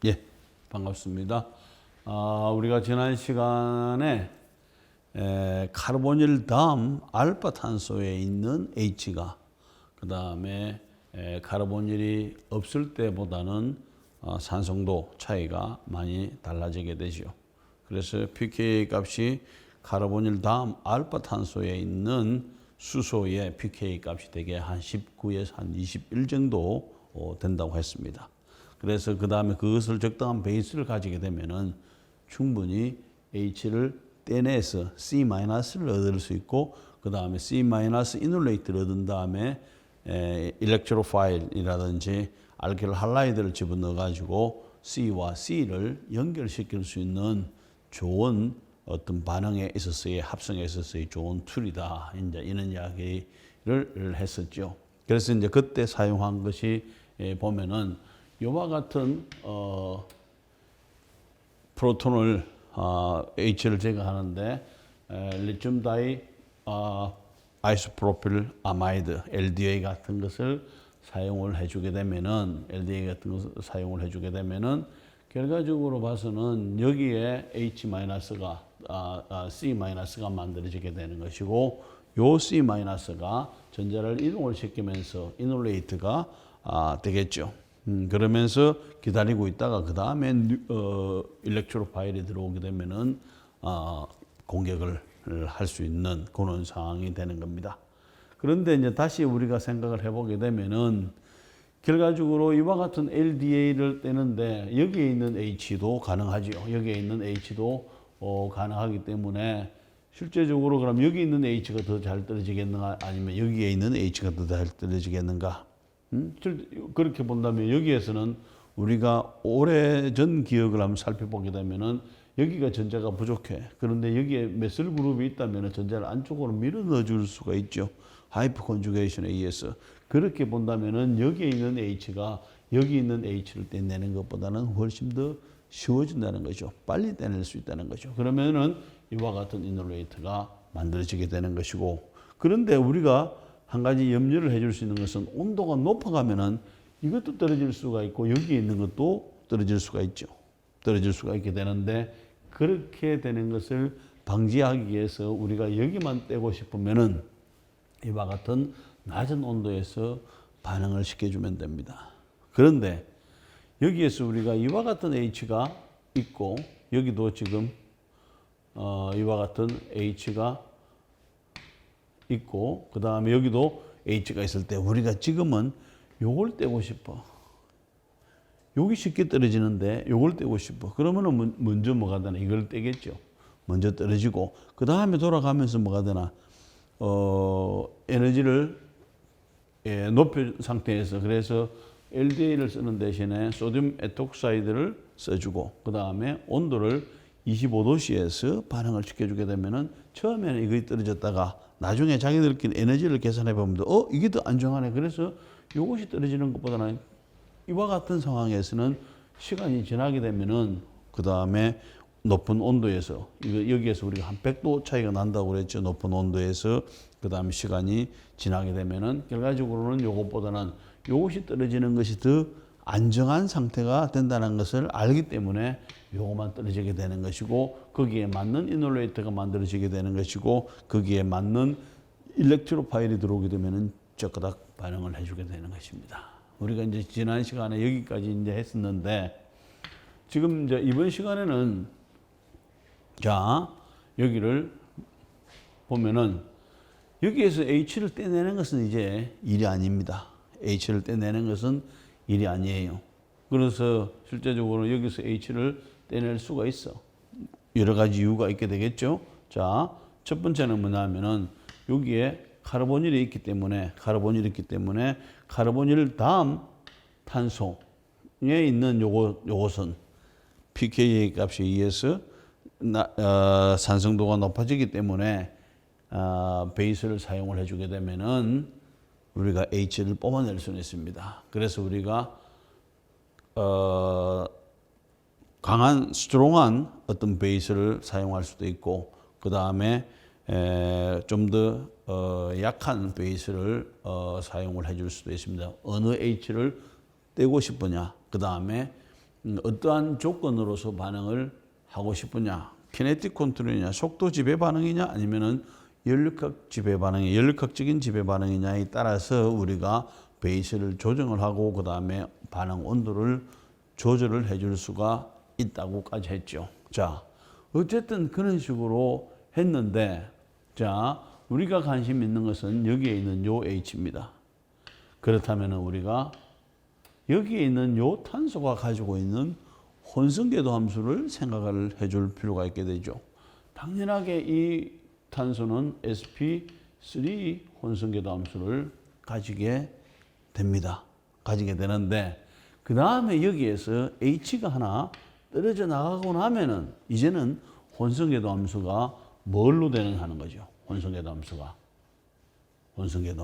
예, 반갑습니다. 우리가 지난 시간에 카르보닐 다음 알파 탄소에 있는 H가 그 다음에 카르보닐이 없을 때보다는 산성도 차이가 많이 달라지게 되죠. 그래서 pKa 값이 카르보닐 다음 알파 탄소에 있는 수소의 pKa 값이 되게 한 19에서 한 21 정도 된다고 했습니다. 그래서 그 다음에 그것을 적당한 베이스를 가지게 되면은 충분히 H를 떼내서 C-를 얻을 수 있고, 그 다음에 C- 이놀레이트를 얻은 다음에 일렉트로파일이라든지 알킬 할라이드를 집어넣어 가지고 C와 C를 연결시킬 수 있는 좋은 어떤 반응에 있어서의 합성에 있어서의 좋은 툴이다. 이제 이런 이야기를 했었죠. 그래서 이제 그때 사용한 것이 보면은 이와 같은 프로톤을 H를 제거하는데 리튬 다이 아이소프로필 아마이드 LDA 같은 것을 사용을 해주게 되면은 결과적으로 봐서는 여기에 H-가 C-가 만들어지게 되는 것이고, 요 C-가 전자를 이동을 시키면서 이놀레이트가 되겠죠. 그러면서 기다리고 있다가 그 다음에 일렉트로파일이 들어오게 되면은 공격을 할 수 있는 그런 상황이 되는 겁니다. 그런데 이제 다시 우리가 생각을 해보게 되면은 결과적으로 이와 같은 LDA를 떼는데 여기에 있는 H도 가능하죠. 여기에 있는 H도 가능하기 때문에 실제적으로 그럼 여기 있는 H가 더 잘 떨어지겠는가, 아니면 여기에 있는 H가 더 잘 떨어지겠는가? 그렇게 본다면 여기에서는 우리가 오래전 기억을 한번 살펴보게 되면은 여기가 전자가 부족해. 그런데 여기에 메슬 그룹이 있다면 전자를 안쪽으로 밀어 넣어 줄 수가 있죠. 하이퍼 컨주게이션에 의해서. 그렇게 본다면은 여기에 있는 H가 여기 있는 H를 떼내는 것보다는 훨씬 더 쉬워진다는 거죠. 빨리 떼낼 수 있다는 거죠. 그러면은 이와 같은 이놀레이트가 만들어지게 되는 것이고, 그런데 우리가 한 가지 염려를 해줄 수 있는 것은 온도가 높아가면은 이것도 떨어질 수가 있고 여기에 있는 것도 떨어질 수가 있죠. 떨어질 수가 있게 되는데, 그렇게 되는 것을 방지하기 위해서 우리가 여기만 떼고 싶으면은 이와 같은 낮은 온도에서 반응을 시켜주면 됩니다. 그런데 여기에서 우리가 이와 같은 H가 있고, 여기도 지금 이와 같은 H가 있고, 그 다음에 여기도 H가 있을 때 우리가 지금은 요걸 떼고 싶어. 여기 쉽게 떨어지는데 요걸 떼고 싶어. 그러면은 먼저 뭐가 되나? 이걸 떼겠죠. 먼저 떨어지고, 그 다음에 돌아가면서 뭐가 되나? 에너지를 높인 상태에서, 그래서 LDA를 쓰는 대신에 소듐 에톡사이드를 써주고, 그 다음에 온도를 25도씨에서 반응을 시켜주게 되면은 처음에는 이것이 떨어졌다가 나중에 자기들끼리 에너지를 계산해 보면 이게 더 안정하네. 그래서 이것이 떨어지는 것보다는 이와 같은 상황에서는 시간이 지나게 되면은 그 다음에 높은 온도에서 여기에서 우리가 한 100도 차이가 난다고 그랬죠. 높은 온도에서 그 다음에 시간이 지나게 되면은 결과적으로는 이것보다는 이것이 떨어지는 것이 더 안정한 상태가 된다는 것을 알기 때문에 요것만 떨어지게 되는 것이고, 거기에 맞는 이놀레이터가 만들어지게 되는 것이고, 거기에 맞는 일렉트로파일이 들어오게 되면은 쩍그닥 반응을 해주게 되는 것입니다. 우리가 이제 지난 시간에 여기까지 이제 했었는데, 지금 이제 이번 시간에는 자, 여기를 보면은 여기에서 H를 떼내는 것은 이제 일이 아닙니다. H를 떼내는 것은 일이 아니에요. 그래서 실제적으로 여기서 H를 떼낼 수가 있어. 여러 가지 이유가 있게 되겠죠. 자, 첫 번째는 뭐냐면은 여기에 카르보닐이 있기 때문에 카르보닐 다음 탄소에 있는 요것은 pKa 값에 의해서 산성도가 높아지기 때문에 베이스를 사용을 해주게 되면은 우리가 H를 뽑아낼 수는 있습니다. 그래서 우리가 강한 스트롱한 어떤 베이스를 사용할 수도 있고, 그 다음에 좀 더 약한 베이스를 사용을 해줄 수도 있습니다. 어느 H를 떼고 싶으냐, 그 다음에 어떠한 조건으로서 반응을 하고 싶으냐. 키네틱 컨트롤이냐, 속도 지배 반응이냐, 아니면은 연력학 지배 반응이, 연력학적인 지배 반응이냐에 따라서 우리가 베이스를 조정을 하고 그 다음에 반응 온도를 조절을 해줄 수가 있다고까지 했죠. 자, 어쨌든 그런 식으로 했는데, 자, 우리가 관심 있는 것은 여기에 있는 요 H입니다. 그렇다면 우리가 여기에 있는 요 탄소가 가지고 있는 혼성궤도 함수를 생각을 해줄 필요가 있게 되죠. 당연하게 이 탄소는 sp3 혼성궤도 함수를 가지게 됩니다. 가지게 되는데 그 다음에 여기에서 H가 하나 떨어져 나가고 나면은 이제는 혼성궤도 함수가 뭘로 되는 하는 거죠. 혼성궤도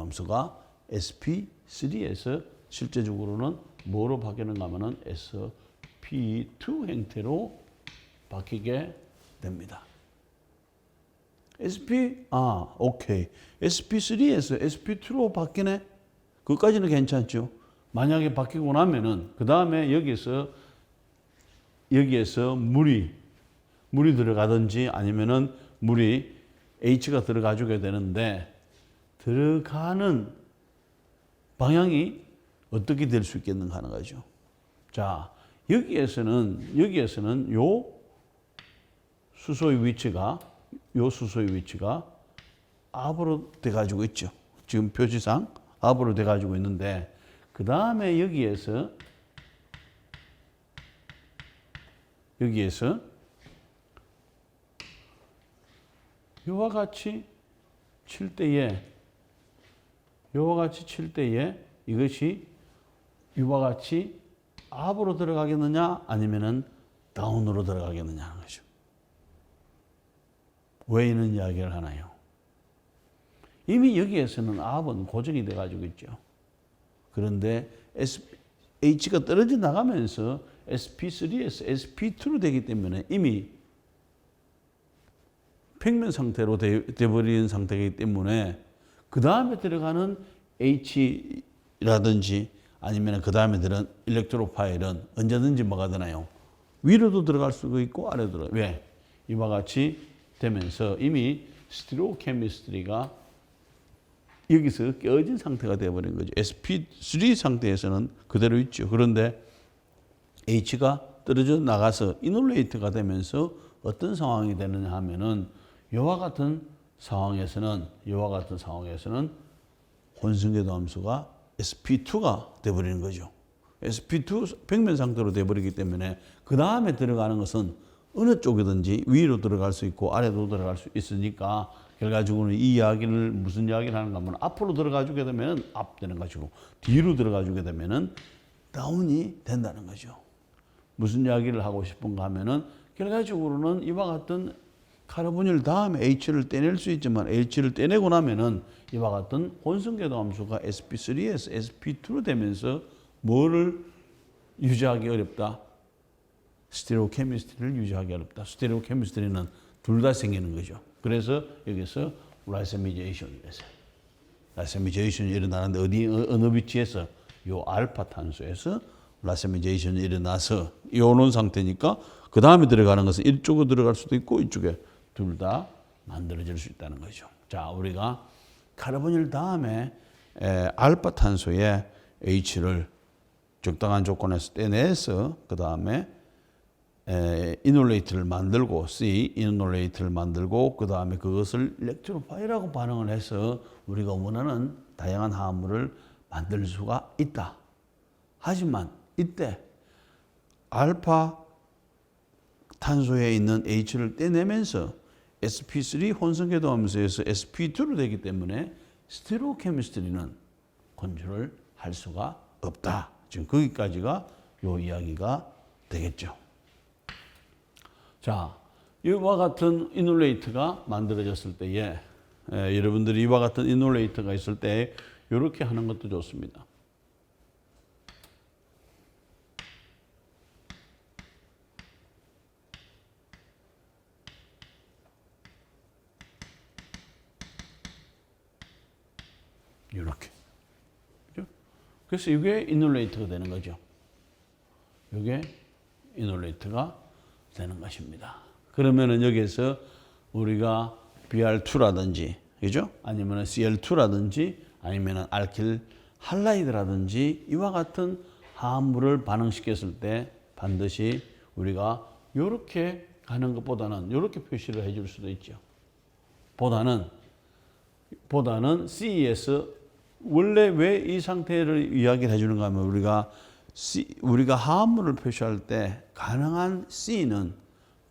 함수가 sp3에서 실제적으로는 뭐로 바뀌는가 하면은 sp2 형태로 바뀌게 됩니다. 오케이. sp3에서 sp2로 바뀌네? 그것까지는 괜찮죠. 만약에 바뀌고 나면은, 그 다음에 여기에서 물이 들어가든지 아니면은 물이 H가 들어가주게 되는데, 들어가는 방향이 어떻게 될 수 있겠는가 하는 거죠. 자, 여기에서는 요 수소의 위치가 압으로 돼가지고 있죠. 지금 표지상 압으로 돼가지고 있는데, 그 다음에 여기에서 이와 같이 칠 때에 이것이 이와 같이 압으로 들어가겠느냐 아니면은 다운으로 들어가겠느냐 하는 거죠. 왜 이런 이야기를 하나요? 이미 여기에서는 압은 고정이 돼 가지고 있죠. 그런데 H가 떨어져 나가면서 sp3에서 sp2로 되기 때문에 이미 평면 상태로 돼버리는 상태이기 때문에 그 다음에 들어가는 H라든지 아니면 그 다음에 들은 일렉트로 파일은 언제든지 뭐가 되나요? 위로도 들어갈 수가 있고 아래도 들어가요. 왜? 이와 같이 되면서 이미 스티로 케미스트리가 여기서 깨어진 상태가 되어버린 거죠. sp3 상태에서는 그대로 있죠. 그런데 H가 떨어져 나가서 이놀레이트가 되면서 어떤 상황이 되느냐 하면은 이와 같은 상황에서는 혼성궤도 함수가 sp2가 되어버리는 거죠. sp2 평면 상태로 되어버리기 때문에 그 다음에 들어가는 것은 어느 쪽이든지 위로 들어갈 수 있고 아래로 들어갈 수 있으니까 결과적으로는 이 이야기를 무슨 이야기를 하는가 하면 앞으로 들어가 주게 되면 업 되는 것이고 뒤로 들어가 주게 되면은 다운이 된다는 거죠. 무슨 이야기를 하고 싶은가 하면은 결과적으로는 이와 같은 카르보닐 다음에 H를 떼낼 수 있지만 H를 떼내고 나면은 이와 같은 혼성궤도 함수가 sp3에서 sp2로 되면서 뭐를 유지하기 어렵다? 스테레오 케미스트리를 유지하기 어렵다. 스테레오 케미스트리는 둘 다 생기는 거죠. 그래서 여기서 라세미제이션이 있어요. 라세미제이션이 일어나는데 어느 위치에서 요 알파 탄소에서 라세미제이션이 일어나서 이오는 상태니까 그 다음에 들어가는 것은 이쪽으로 들어갈 수도 있고 이쪽에 둘 다 만들어질 수 있다는 거죠. 자, 우리가 카르보닐 다음에 알파 탄소의 H를 적당한 조건에서 떼내서 그 다음에 이놀레이트를 만들고 이놀레이트를 만들고 그 다음에 그것을 일렉트로파일하고 반응을 해서 우리가 원하는 다양한 화합물을 만들 수가 있다. 하지만 이때 알파 탄소에 있는 H를 떼내면서 sp3 혼성궤도 함수에서 sp2로 되기 때문에 스테레오 케미스트리는 컨트롤 할 수가 없다. 지금 거기까지가 요 이야기가 되겠죠. 자, 이와 같은 이놀레이트가 만들어졌을 때에 여러분들이 이와 같은 이놀레이트가 있을 때 이렇게 하는 것도 좋습니다. 이렇게. 그죠? 그래서 이게 이놀레이트가 되는 거죠. 이게 이놀레이트가 되는 것입니다. 그러면은 여기에서 우리가 BR2라든지, 그죠? 아니면 CL2라든지, 아니면 알킬 할라이드라든지 이와 같은 화합물을 반응시켰을 때 반드시 우리가 이렇게 가는 것보다는 이렇게 표시를 해줄 수도 있죠. 보다는 CES 원래 왜 이 상태를 이야기를 해주는가 하면 우리가 화합물을 표시할 때 가능한 C는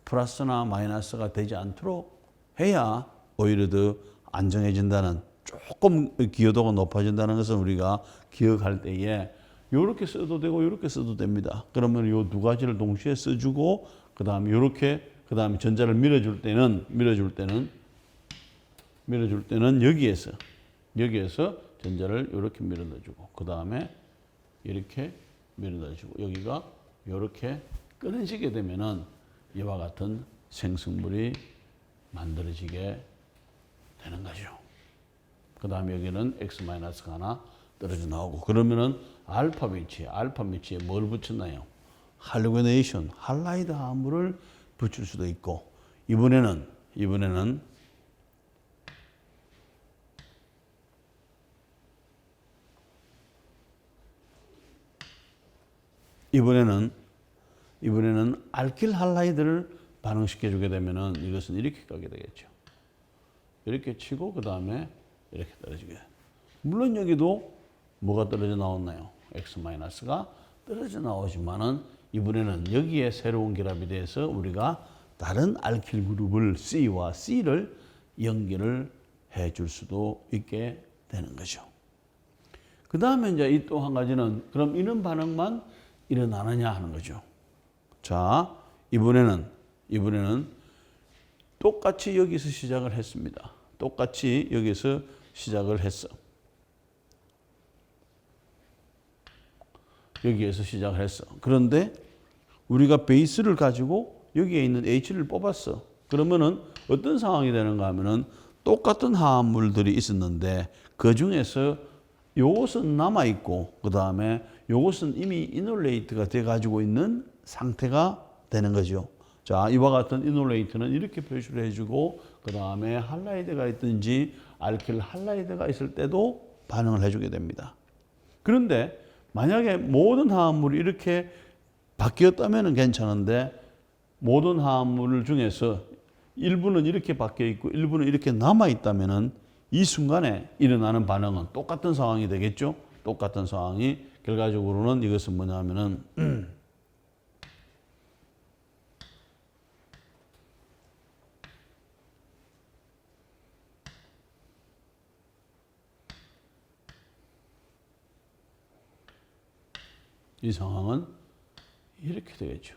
플러스나 마이너스가 되지 않도록 해야 오히려 더 안정해진다는, 조금 기여도가 높아진다는 것을 우리가 기억할 때에 이렇게 써도 되고 이렇게 써도 됩니다. 그러면 이 두 가지를 동시에 써주고 그 다음에 이렇게 그 다음에 전자를 밀어줄 때는 여기에서 전자를 이렇게 밀어넣어주고 그 다음에 이렇게 밀어넣어주고 여기가 이렇게 끊어지게 되면은 이와 같은 생성물이 만들어지게 되는 거죠. 그 다음에 여기는 X-가 하나 떨어져 나오고 그러면은 알파 위치에 뭘 붙였나요? 할로게네이션, 할라이드 화합물을 붙일 수도 있고 이번에는 알킬 할라이드를 반응시켜 주게 되면은 이것은 이렇게 가게 되겠죠. 이렇게 치고 그 다음에 이렇게 떨어지게. 물론 여기도 뭐가 떨어져 나왔나요? X-가 떨어져 나오지만은 이번에는 여기에 새로운 결합이 돼서 우리가 다른 알킬 그룹을 C와 C를 연결을 해줄 수도 있게 되는 거죠. 그 다음에 이제 이 또 한 가지는 그럼 이런 반응만 일어나느냐 하는 거죠. 자, 이번에는 똑같이 여기서 시작을 했습니다. 똑같이 여기서 시작을 했어. 여기에서 시작을 했어. 그런데 우리가 베이스를 가지고 여기에 있는 H를 뽑았어. 그러면은 어떤 상황이 되는가 하면은 똑같은 화합물들이 있었는데 그 중에서 요것은 남아있고 그 다음에 요것은 이미 이놀레이트가 돼 가지고 있는 상태가 되는 거죠. 자, 이와 같은 이놀레이트는 이렇게 표시를 해주고 그 다음에 할라이드가 있든지 알킬 할라이드가 있을 때도 반응을 해주게 됩니다. 그런데 만약에 모든 화합물이 이렇게 바뀌었다면 괜찮은데 모든 화합물 중에서 일부는 이렇게 바뀌어 있고 일부는 이렇게 남아 있다면은 이 순간에 일어나는 반응은 똑같은 상황이 되겠죠. 똑같은 상황이 결과적으로는 이것은 뭐냐면은 이 상황은 이렇게 되겠죠.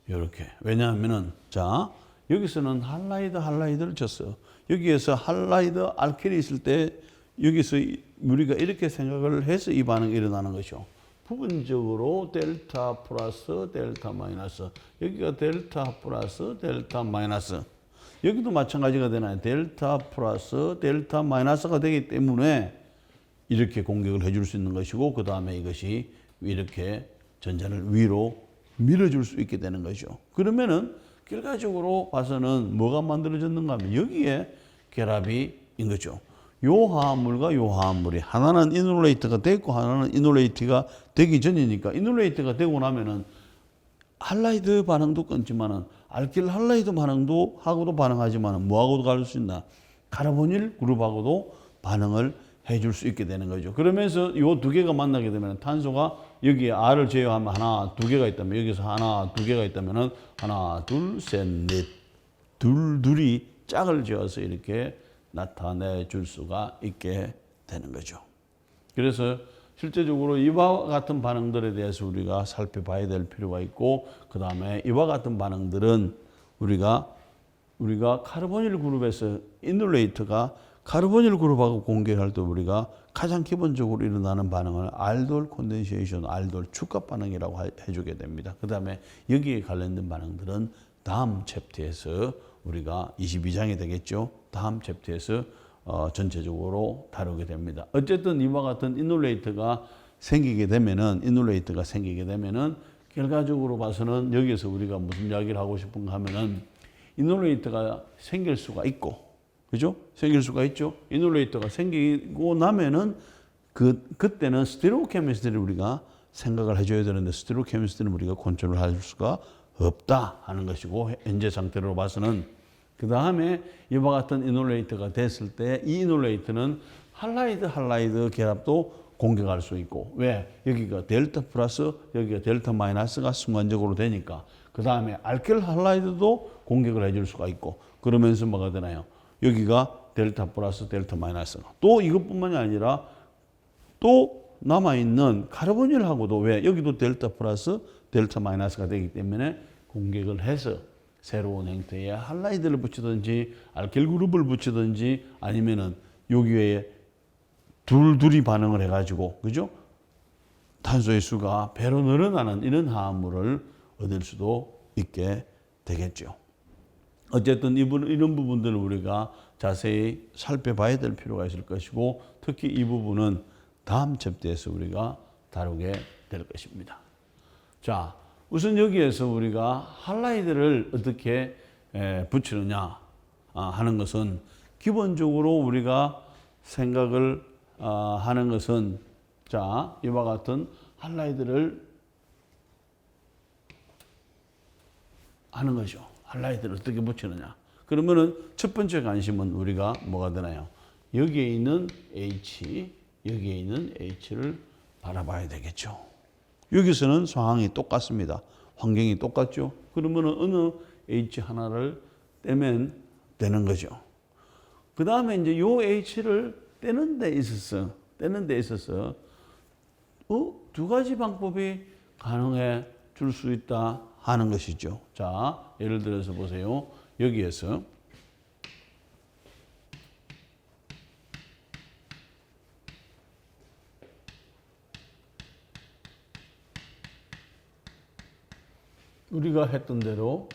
이렇게. 왜냐하면은 자 여기서는 할라이드를 쳤어. 여기에서 할라이드 알킬이 있을 때 여기서 우리가 이렇게 생각을 해서 이 반응이 일어나는 것이죠. 부분적으로 델타 플러스 델타 마이너스 여기가 델타 플러스 델타 마이너스 여기도 마찬가지가 되나요? 델타 플러스 델타 마이너스가 되기 때문에 이렇게 공격을 해줄 수 있는 것이고 그 다음에 이것이 이렇게 전자를 위로 밀어줄 수 있게 되는 거죠. 그러면은 결과적으로 봐서는 뭐가 만들어졌는가 하면 여기에 결합이 인 거죠. 요 화합물과 요 화합물이 하나는 이놀레이트가 됐고 하나는 이놀레이트가 되기 전이니까 이놀레이트가 되고 나면은 할라이드 반응도 끊지만은 알킬 할라이드 반응도 하고도 반응하지만은 뭐하고도 갈 수 있나? 카르보닐 그룹하고도 반응을 해줄 수 있게 되는 거죠. 그러면서 요 두 개가 만나게 되면 탄소가 여기에 R을 제외하면 하나, 두 개가 있다면 여기서 하나, 두 개가 있다면은 하나, 둘, 셋, 넷, 둘이 짝을 지어서 이렇게 나타내 줄 수가 있게 되는 거죠. 그래서 실제적으로 이와 같은 반응들에 대해서 우리가 살펴봐야 될 필요가 있고 그 다음에 이와 같은 반응들은 우리가 카르보닐 그룹에서 이놀레이트가 카르보닐 그룹하고 공개할 때 우리가 가장 기본적으로 일어나는 반응을 알돌 콘덴세이션, 알돌 축합 반응이라고 해주게 됩니다. 그 다음에 여기에 관련된 반응들은 다음 챕터에서 우리가 22장이 되겠죠. 다음 챕터에서 전체적으로 다루게 됩니다. 어쨌든 이와 같은 이놀레이트가 생기게 되면은 결과적으로 봐서는 여기에서 우리가 무슨 이야기를 하고 싶은가 하면은 이놀레이터가 생길 수가 있고, 그죠? 생길 수가 있죠. 이놀레이터가 생기고 나면은 그때는 스테레오 케미스트리를 우리가 생각을 해줘야 되는데 스테레오 케미스트리는 우리가 컨트롤할 수가 없다 하는 것이고, 현재 상태로 봐서는 그 다음에 이와 같은 이놀레이터가 됐을 때 이 이놀레이터는 할라이드 결합도 공격할 수 있고, 왜? 여기가 델타 플러스 여기가 델타 마이너스가 순간적으로 되니까 그 다음에 알킬 할라이드도 공격을 해줄 수가 있고, 그러면서 뭐가 되나요? 여기가 델타 플러스 델타 마이너스가 또 이것뿐만이 아니라 또 남아있는 카르보닐하고도, 왜? 여기도 델타 플러스 델타 마이너스가 되기 때문에 공격을 해서 새로운 형태의 할라이드를 붙이든지 알킬 그룹을 붙이든지 아니면은 여기에 둘이 반응을 해가지고, 그죠? 탄소의 수가 배로 늘어나는 이런 화합물을 얻을 수도 있게 되겠죠. 어쨌든 이런 부분들을 우리가 자세히 살펴봐야 될 필요가 있을 것이고, 특히 이 부분은 다음 챕터에서 우리가 다루게 될 것입니다. 자, 우선 여기에서 우리가 할라이드를 어떻게 붙이느냐 하는 것은 기본적으로 우리가 생각을 하는 것은, 자, 이와 같은 할라이드를 하는 거죠. 할라이드를 어떻게 붙이느냐. 그러면은 첫 번째 관심은 우리가 뭐가 되나요? 여기에 있는 H, 여기에 있는 H를 바라봐야 되겠죠. 여기서는 상황이 똑같습니다. 환경이 똑같죠. 그러면은 어느 H 하나를 떼면 되는 거죠. 그 다음에 이제 요 H를 떼는 데 있어서 두 가지 방법이 가능해 줄 수 있다 하는 것이죠. 자, 예를 들어서 보세요. 여기에서 우리가 했던 대로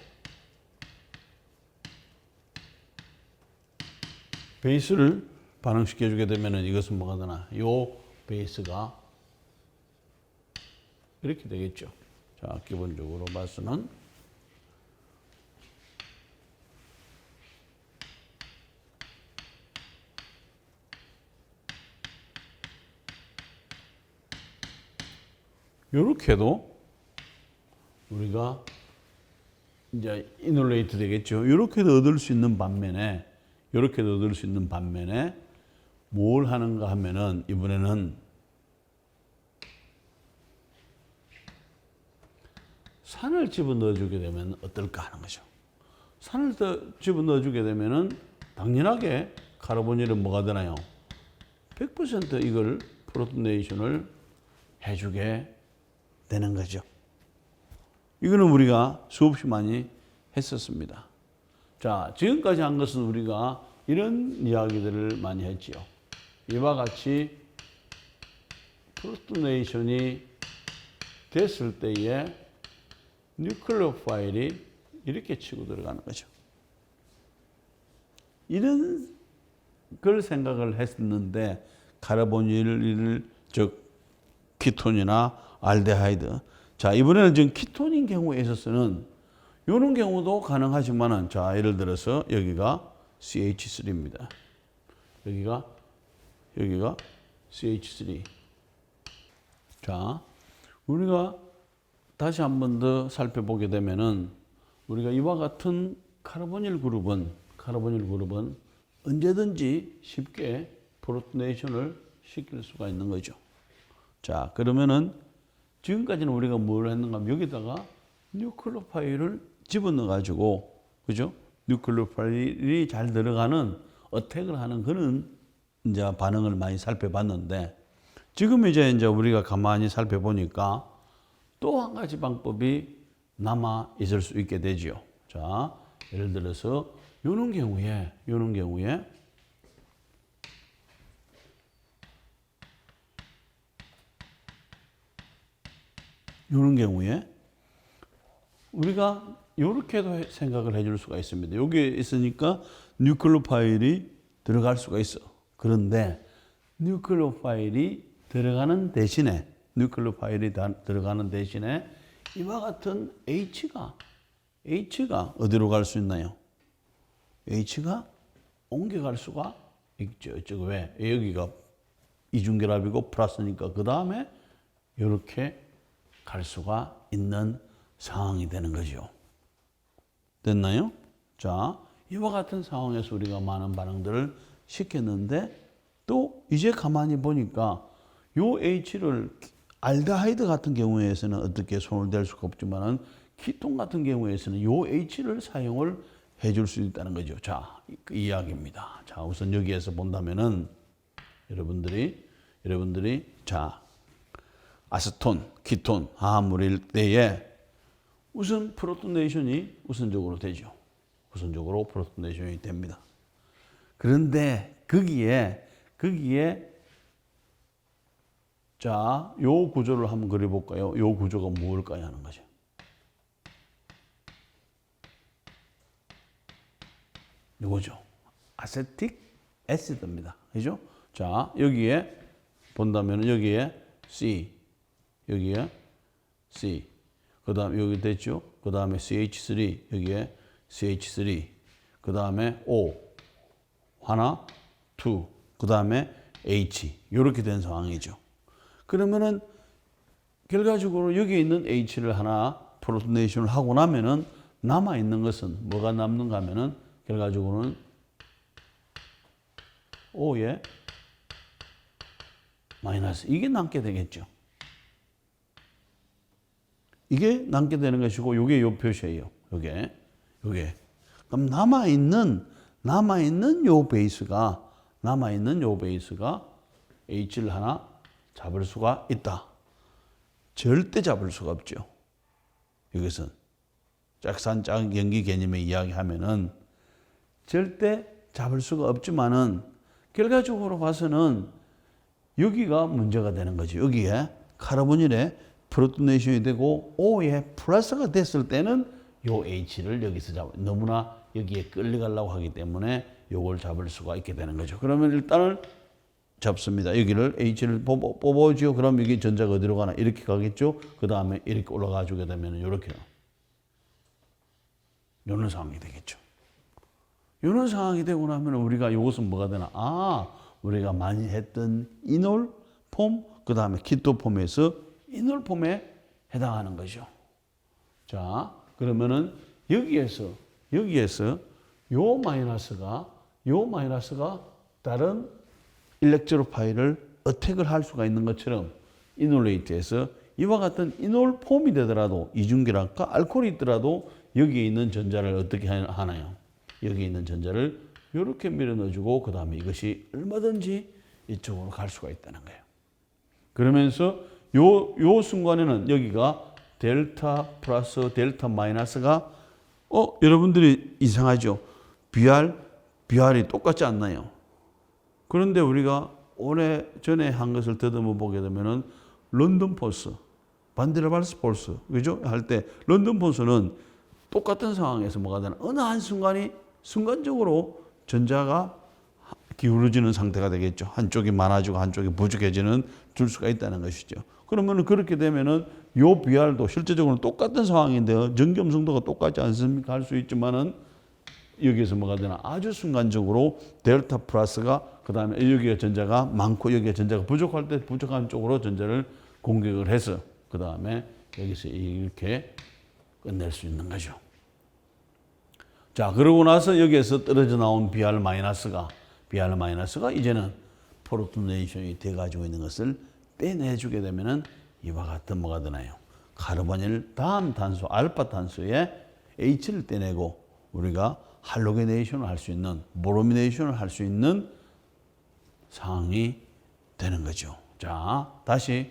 베이스를 반응시켜 주게 되면은 이것은 뭐가 되나? 요 베이스가 이렇게 되겠죠. 자, 기본적으로 봐서는 요렇게도 우리가 이제 이놀레이트 되겠죠. 요렇게도 얻을 수 있는 반면에 뭘 하는가 하면은 이번에는 산을 집어넣어 주게 되면 어떨까 하는 거죠. 산을 집어넣어 주게 되면은 당연하게 카르보닐은 뭐가 되나요? 100% 이걸 프로토네이션을 해주게 되는 거죠. 이거는 우리가 수없이 많이 했었습니다. 자, 지금까지 한 것은 우리가 이런 이야기들을 많이 했지요. 이와 같이 프로토네이션이 됐을 때에 뉴클레오 파일이 이렇게 치고 들어가는 거죠. 이런 걸 생각을 했었는데 카르보닐, 즉 키톤이나 알데하이드. 자, 이번에는 지금 키톤인 경우에 있어서는 이런 경우도 가능하지만은, 자, 예를 들어서 여기가 CH3입니다. 여기가 CH3. 자, 우리가 다시 한 번 더 살펴보게 되면은 우리가 이와 같은 카르보닐 그룹은 언제든지 쉽게 프로토네이션을 시킬 수가 있는 거죠. 자, 그러면은 지금까지는 우리가 뭘 했는가 하면 여기다가 뉴클레오파일을 집어넣어 가지고, 그죠? 뉴클레오파일이 잘 들어가는 어택을 하는 그런 이제 반응을 많이 살펴봤는데, 지금 이제 우리가 가만히 살펴보니까 또 한 가지 방법이 남아 있을 수 있게 되지요. 자, 예를 들어서 요런 경우에 우리가 이렇게도 생각을 해줄 수가 있습니다. 여기에 있으니까 뉴클레오파일이 들어갈 수가 있어. 그런데 뉴클레오파일이 들어가는 대신에 이와 같은 H가 어디로 갈 수 있나요? H가 옮겨갈 수가 있죠. 왜? 여기가 이중결합이고 플러스니까 그 다음에 이렇게 갈 수가 있는 상황이 되는 거죠. 됐나요? 자, 이와 같은 상황에서 우리가 많은 반응들을 시켰는데 또 이제 가만히 보니까 요 H를 알데하이드 같은 경우에서는 어떻게 손을 댈 수가 없지만은 키톤 같은 경우에서는 요 H를 사용을 해줄 수 있다는 거죠. 자, 그 이야기입니다. 자, 우선 여기에서 본다면은 여러분들이 자, 아세톤, 키톤, 화합물일 때에 우선 프로토네이션이 우선적으로 되죠. 우선적으로 프로토네이션이 됩니다. 그런데 거기에 자, 요 구조를 한번 그려볼까요? 요 구조가 뭘까요? 하는 거죠. 요거죠. 아세틱 애시드입니다. 그죠? 자, 여기에 본다면 여기에 C, 여기에 C, 그 다음에 여기 됐죠? 그 다음에 CH3, 여기에 CH3, 그 다음에 O, 하나, 둘, 그 다음에 H, 이렇게 된 상황이죠. 그러면은 결과적으로 여기 있는 H를 하나 프로토네이션을 하고 나면은 남아 있는 것은 뭐가 남는가 하면은 결과적으로는 O에 마이너스 이게 남게 되겠죠. 이게 남게 되는 것이고 요게 요 표시예요. 요게. 그럼 남아 있는 요 베이스가 H를 하나 잡을 수가 있다. 절대 잡을 수가 없죠. 이것은 짝산짝 연기 개념의 이야기하면은 절대 잡을 수가 없지만은 결과적으로 봐서는 여기가 문제가 되는 거죠. 여기에 카르보닐에 프로토네이션이 되고 O에 플러스가 됐을 때는 요 H를 여기서 너무나 여기에 끌려가려고 하기 때문에 요걸 잡을 수가 있게 되는 거죠. 그러면 일단은 잡습니다. 여기를 H를 뽑아오죠. 그럼 여기 전자가 어디로 가나? 이렇게 가겠죠. 그 다음에 이렇게 올라가 주게 되면 이렇게 이런 상황이 되겠죠. 이런 상황이 되고 나면 우리가 이것은 뭐가 되나? 우리가 많이 했던 이놀 폼, 그 다음에 키토 폼에서 이놀 폼에 해당하는 거죠. 자, 그러면은 여기에서 요 마이너스가 다른 일렉트로파일을 어택을 할 수가 있는 것처럼 이놀레이트에서 이와 같은 이놀 폼이 되더라도 이중결합과 알코올이 있더라도 여기에 있는 전자를 어떻게 하나요? 여기 있는 전자를 이렇게 밀어 넣어주고 그 다음에 이것이 얼마든지 이쪽으로 갈 수가 있다는 거예요. 그러면서 요 순간에는 여기가 델타 플러스 델타 마이너스가 여러분들이 이상하죠? BR이 똑같지 않나요? 그런데 우리가 오래전에 한 것을 더듬어 보게 되면은 런던 폴스, 반데르발스 폴스, 그죠? 할 때 런던 폴스는 똑같은 상황에서 뭐가 되나? 어느 한 순간적으로 전자가 기울어지는 상태가 되겠죠. 한쪽이 많아지고 한쪽이 부족해지는 줄 수가 있다는 것이죠. 그러면 그렇게 되면은 요 BR도 실제적으로 똑같은 상황인데요. 전기음성도가 똑같지 않습니까? 할 수 있지만은 여기에서 뭐가 되나? 아주 순간적으로 델타 플러스가 그 다음에 여기에 전자가 많고 여기에 전자가 부족할 때 부족한 쪽으로 전자를 공격을 해서 그 다음에 여기서 이렇게 끝낼 수 있는 거죠. 자, 그러고 나서 여기에서 떨어져 나온 BR-가 이제는 프로토네이션이 돼가지고 있는 것을 떼내주게 되면은 이와 같은 뭐가 되나요? 카르보닐 다음 단수, 알파 단수에 H를 떼내고 우리가 할로게네이션을 할 수 있는, 모로미네이션을 할 수 있는 상황이 되는 거죠. 자, 다시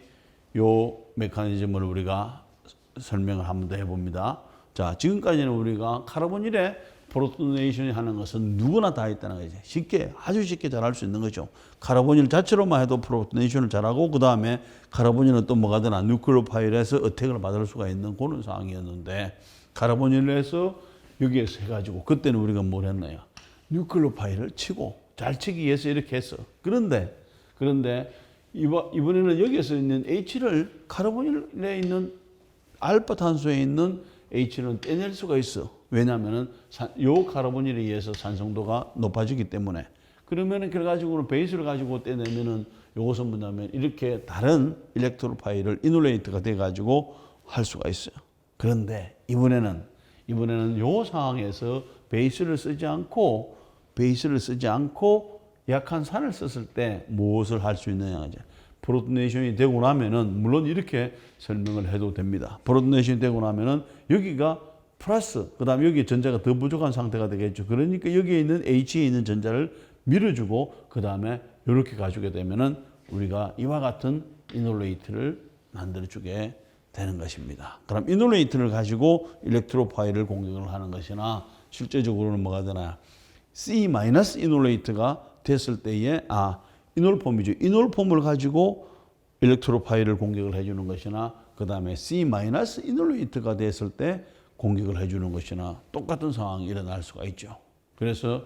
요 메커니즘을 우리가 설명을 한번 더 해봅니다. 자, 지금까지는 우리가 카르보닐에 프로토네이션이 하는 것은 누구나 다 있다는 거죠. 아주 쉽게 잘할 수 있는 거죠. 카르보닐 자체로만 해도 프로토네이션을 잘하고 그 다음에 카르보닐은 또 뭐가 되나 뉴클레오파일에서 어택을 받을 수가 있는 그런 상황이었는데 카르보닐에서 여기에서 해가지고 그때는 우리가 뭘 했나요? 뉴클레오파일을 치고 잘 치기 위해서 이렇게 했어. 그런데 이번에는 여기에서 있는 H를 카르보닐에 있는 알파 탄소에 있는 H는 떼낼 수가 있어. 왜냐하면 요 카르보닐에 의해서 산성도가 높아지기 때문에. 그러면은 그래가지고는 베이스를 가지고 떼내면은 요것은 뭐냐면 이렇게 다른 일렉트로파일을 이놀레이트가 돼가지고 할 수가 있어요. 그런데 이번에는 요 상황에서 베이스를 쓰지 않고 약한 산을 썼을 때 무엇을 할 수 있느냐. 프로토네이션이 되고 나면은 물론 이렇게 설명을 해도 됩니다. 프로토네이션이 되고 나면은 여기가 플러스, 그 다음에 여기 전자가 더 부족한 상태가 되겠죠. 그러니까 여기에 있는 H에 있는 전자를 밀어주고 그 다음에 이렇게 가지게 되면은 우리가 이와 같은 이놀레이트를 만들어주게 되는 것입니다. 그럼 이놀레이트를 가지고 일렉트로파일을 공격을 하는 것이나 실제적으로는 뭐가 되나요? C- 이놀레이트가 됐을 때에 이놀폼이죠. 이놀폼을 가지고 일렉트로파일을 공격을 해주는 것이나 그 다음에 C- 이놀레이트가 됐을 때 공격을 해주는 것이나 똑같은 상황이 일어날 수가 있죠. 그래서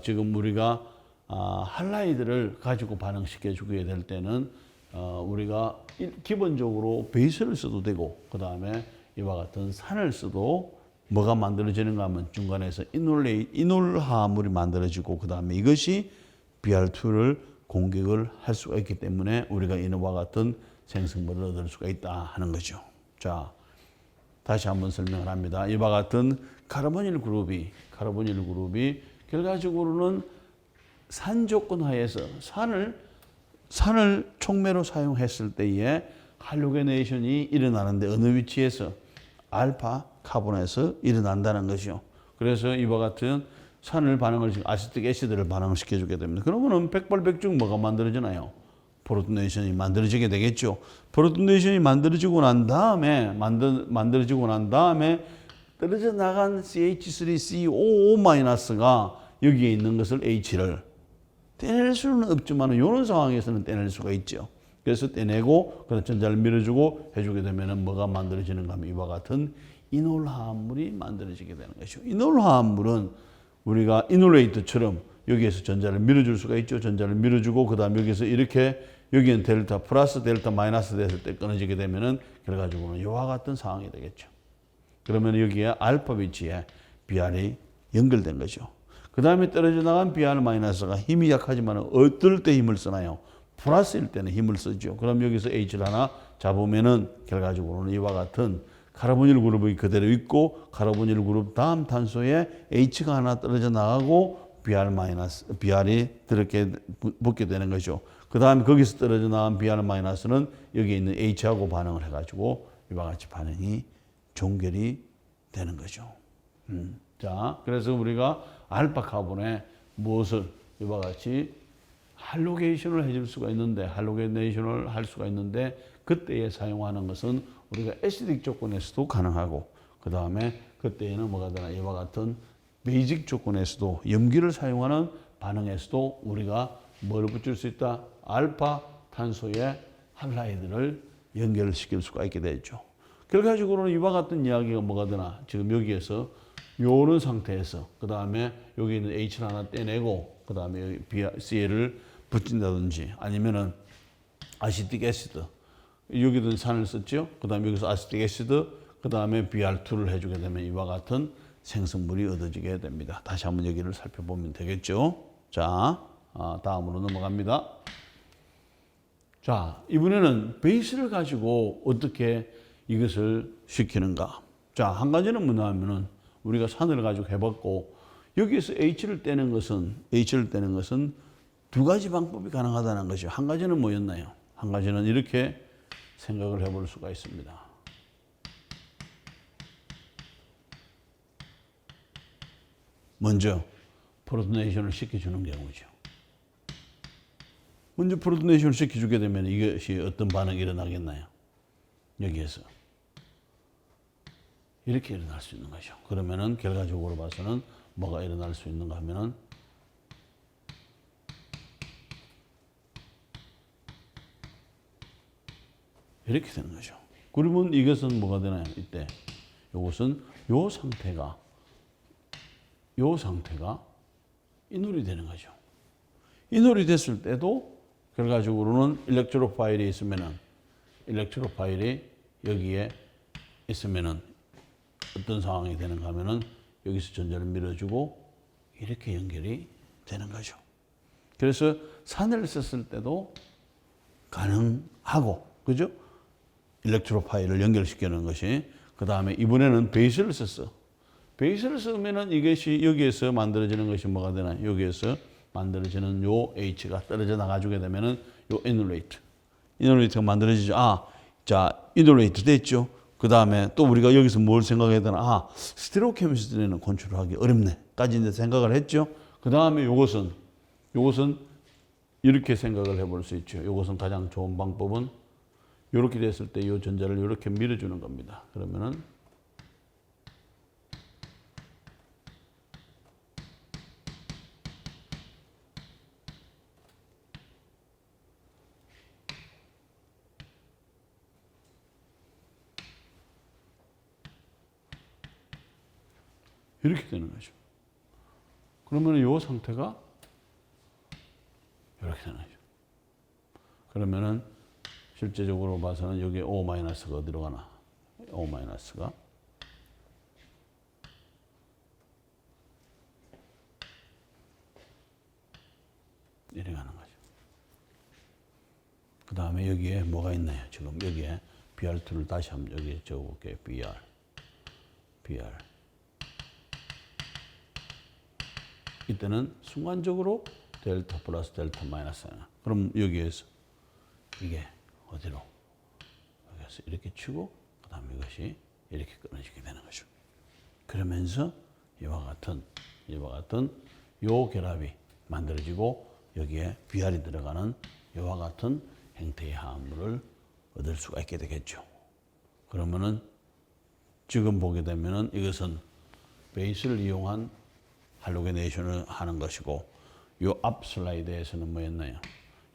지금 우리가 할라이드를 가지고 반응시켜 주게 될 때는 우리가 기본적으로 베이스를 써도 되고 그 다음에 이와 같은 산을 써도 뭐가 만들어지는가 하면 중간에서 이놀화합물이 만들어지고 그 다음에 이것이 BR2를 공격을 할 수가 있기 때문에 우리가 이와 같은 생성물을 얻을 수가 있다 하는 거죠. 자, 다시 한번 설명을 합니다. 이와 같은 카르보닐 그룹이 결과적으로는 산 조건 하에서 산을 촉매로 사용했을 때에 할로게네이션이 일어나는데 어느 위치에서 알파 카본에서 일어난다는 것이요. 그래서 이와 같은 산을 아세틱 애시드를 반응시켜 주게 됩니다. 그러면은 백발백중 뭐가 만들어지나요? 프로토네이션이 만들어지게 되겠죠. 프로토네이션이 만들어지고 난 다음에 떨어져 나간 CH3COO- 여기에 있는 것을 H를 떼낼 수는 없지만 이런 상황에서는 떼낼 수가 있죠. 그래서 떼내고 그 전자를 밀어주고 해주게 되면 뭐가 만들어지는가 하면 이와 같은 이놀화합물이 만들어지게 되는 것이죠. 이놀화합물은 우리가 이놀레이트처럼 여기에서 전자를 밀어줄 수가 있죠. 전자를 밀어주고 그 다음 여기서 이렇게 여기는 델타 플러스 델타 마이너스 됐을 때 끊어지게 되면은 그래가지고는 이와 같은 상황이 되겠죠. 그러면 여기에 알파 위치에 BR이 연결된 거죠. 그 다음에 떨어져 나간 BR-가 힘이 약하지만 어떨 때 힘을 쓰나요? 플러스일 때는 힘을 쓰죠. 그럼 여기서 H를 하나 잡으면은 결과적으로는 이와 같은 카르보닐 그룹이 그대로 있고 카르보닐 그룹 다음 탄소에 H가 하나 떨어져 나가고 BR이 이렇게 붙게 되는 거죠. 그 다음에 거기서 떨어져 나간 BR-는 여기 있는 H하고 반응을 해가지고 이와 같이 반응이 종결이 되는 거죠. 자, 그래서 우리가 알파 카본에 무엇을 이와 같이 할로게이션을 해줄 수가 있는데, 할로게네이션을 할 수가 있는데, 그때에 사용하는 것은 우리가 애시딕 조건에서도 가능하고, 그 다음에 그때에는 뭐가 되나, 이와 같은 베이직 조건에서도, 염기를 사용하는 반응에서도 우리가 뭘 붙일 수 있다? 알파 탄소의 할라이드를 연결시킬 수가 있게 되죠. 결과적으로는 이와 같은 이야기가 뭐가 되나, 지금 여기에서 요런 상태에서 그 다음에 여기 있는 H를 하나 떼내고 그 다음에 CL을 붙인다든지 아니면은 아시틱 애시드 여기든 산을 썼죠. 그 다음에 여기서 아시틱 애시드 그 다음에 BR2를 해주게 되면 이와 같은 생성물이 얻어지게 됩니다. 다시 한번 여기를 살펴보면 되겠죠. 자, 다음으로 넘어갑니다. 자, 이번에는 베이스를 가지고 어떻게 이것을 시키는가. 자, 한 가지는 뭐냐 하면은 우리가 산을 가지고 해봤고 여기에서 H를 떼는 것은 두 가지 방법이 가능하다는 것이죠. 한 가지는 뭐였나요? 한 가지는 이렇게 생각을 해볼 수가 있습니다. 먼저 프로토네이션을 시켜주는 경우죠. 먼저 프로토네이션을 시켜주게 되면 이것이 어떤 반응이 일어나겠나요? 여기에서 이렇게 일어날 수 있는 거죠. 그러면은 결과적으로 봐서는 뭐가 일어날 수 있는가 하면은 이렇게 되는 거죠. 그러면 이것은 뭐가 되나요? 이때 이것은 요 상태가 이놀이 되는 거죠. 이놀이 됐을 때도 결과적으로는 일렉트로파일이 있으면은 일렉트로파일이 여기에 있으면은 어떤 상황이 되는가 하면은 여기서 전자를 밀어주고 이렇게 연결이 되는 거죠. 그래서 산을 썼을 때도 가능하고, 그죠? 일렉트로파일을 연결시키는 것이. 그 다음에 이번에는 베이스를 썼어. 베이스를 쓰면은 이것이 여기에서 만들어지는 것이 뭐가 되나? 여기에서 만들어지는 요 H가 떨어져 나가주게 되면은 요 이놀레이트가 만들어지죠. 자, 이놀레이트 됐죠. 그 다음에 또 우리가 여기서 뭘 생각해야 되나? 스테레오 케미스트리는 컨트롤하기 어렵네. 까지 이제 생각을 했죠. 그 다음에 요것은 이렇게 생각을 해볼 수 있죠. 이것은 가장 좋은 방법은 이렇게 됐을 때 이 전자를 이렇게 밀어주는 겁니다. 그러면은 이렇게 되는 거죠. 그러면 이 상태가 이렇게 되는 거죠. 그러면은 실제적으로 봐서는 여기 O-가 어디로 가나? O-가 이래 가는 거죠. 그 다음에 여기에 뭐가 있나요? 지금 여기에 BR2를 다시 한번 여기에 적어볼게요. BR. 이때는 순간적으로 델타 플러스 델타 마이너스 하나. 그럼 여기에서 이게 어디로? 여기서 이렇게 치고 그 다음에 이것이 이렇게 끊어지게 되는 거죠. 그러면서 이와 같은 요 결합이 만들어지고 여기에 BR이 들어가는 이와 같은 형태의 화합물을 얻을 수가 있게 되겠죠. 그러면은 지금 보게 되면은 이것은 베이스를 이용한 할로게네이션을 하는 것이고, 이 앞 슬라이드에서는 뭐였나요?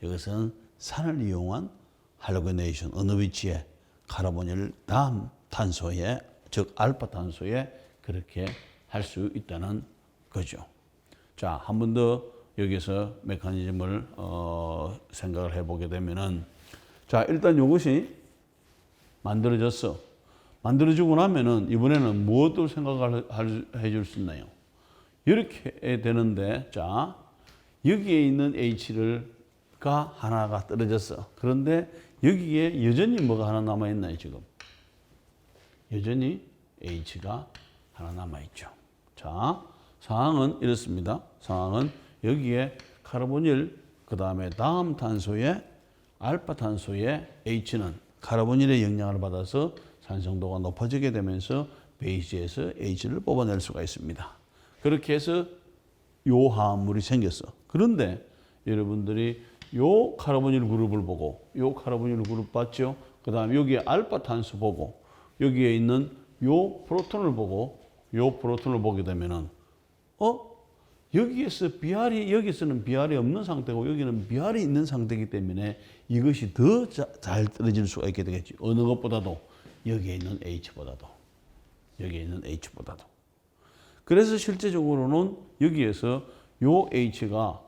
이것은 산을 이용한 할로게네이션, 어느 위치에? 카르보닐 다음 탄소에, 즉 알파 탄소에 그렇게 할 수 있다는 거죠. 자, 한 번 더 여기서 메커니즘을 생각을 해보게 되면은, 자, 일단 이것이 만들어졌어. 만들어지고 나면은 이번에는 무엇을 생각을 해줄 수 있나요? 이렇게 되는데, 자, 여기에 있는 H가 하나가 떨어졌어. 그런데 여기에 여전히 뭐가 하나 남아있나요, 지금? 여전히 H가 하나 남아있죠. 자, 상황은 이렇습니다. 상황은 여기에 카르보닐, 그 다음에 다음 탄소의 알파 탄소의 H는 카르보닐의 영향을 받아서 산성도가 높아지게 되면서 베이스에서 H를 뽑아낼 수가 있습니다. 그렇게 해서 요 화합물이 생겼어. 그런데 여러분들이 요 카르보닐 그룹을 보고, 요 카르보닐 그룹 봤죠? 그 다음에 여기에 알파 탄소 보고, 여기에 있는 요 프로톤을 보고, 요 프로톤을 보게 되면은, 여기서는 BR이 없는 상태고, 여기는 BR이 있는 상태이기 때문에 이것이 더 잘 떨어질 수가 있게 되겠지. 어느 것보다도, 여기에 있는 H보다도. 그래서 실제적으로는 여기에서 요 H가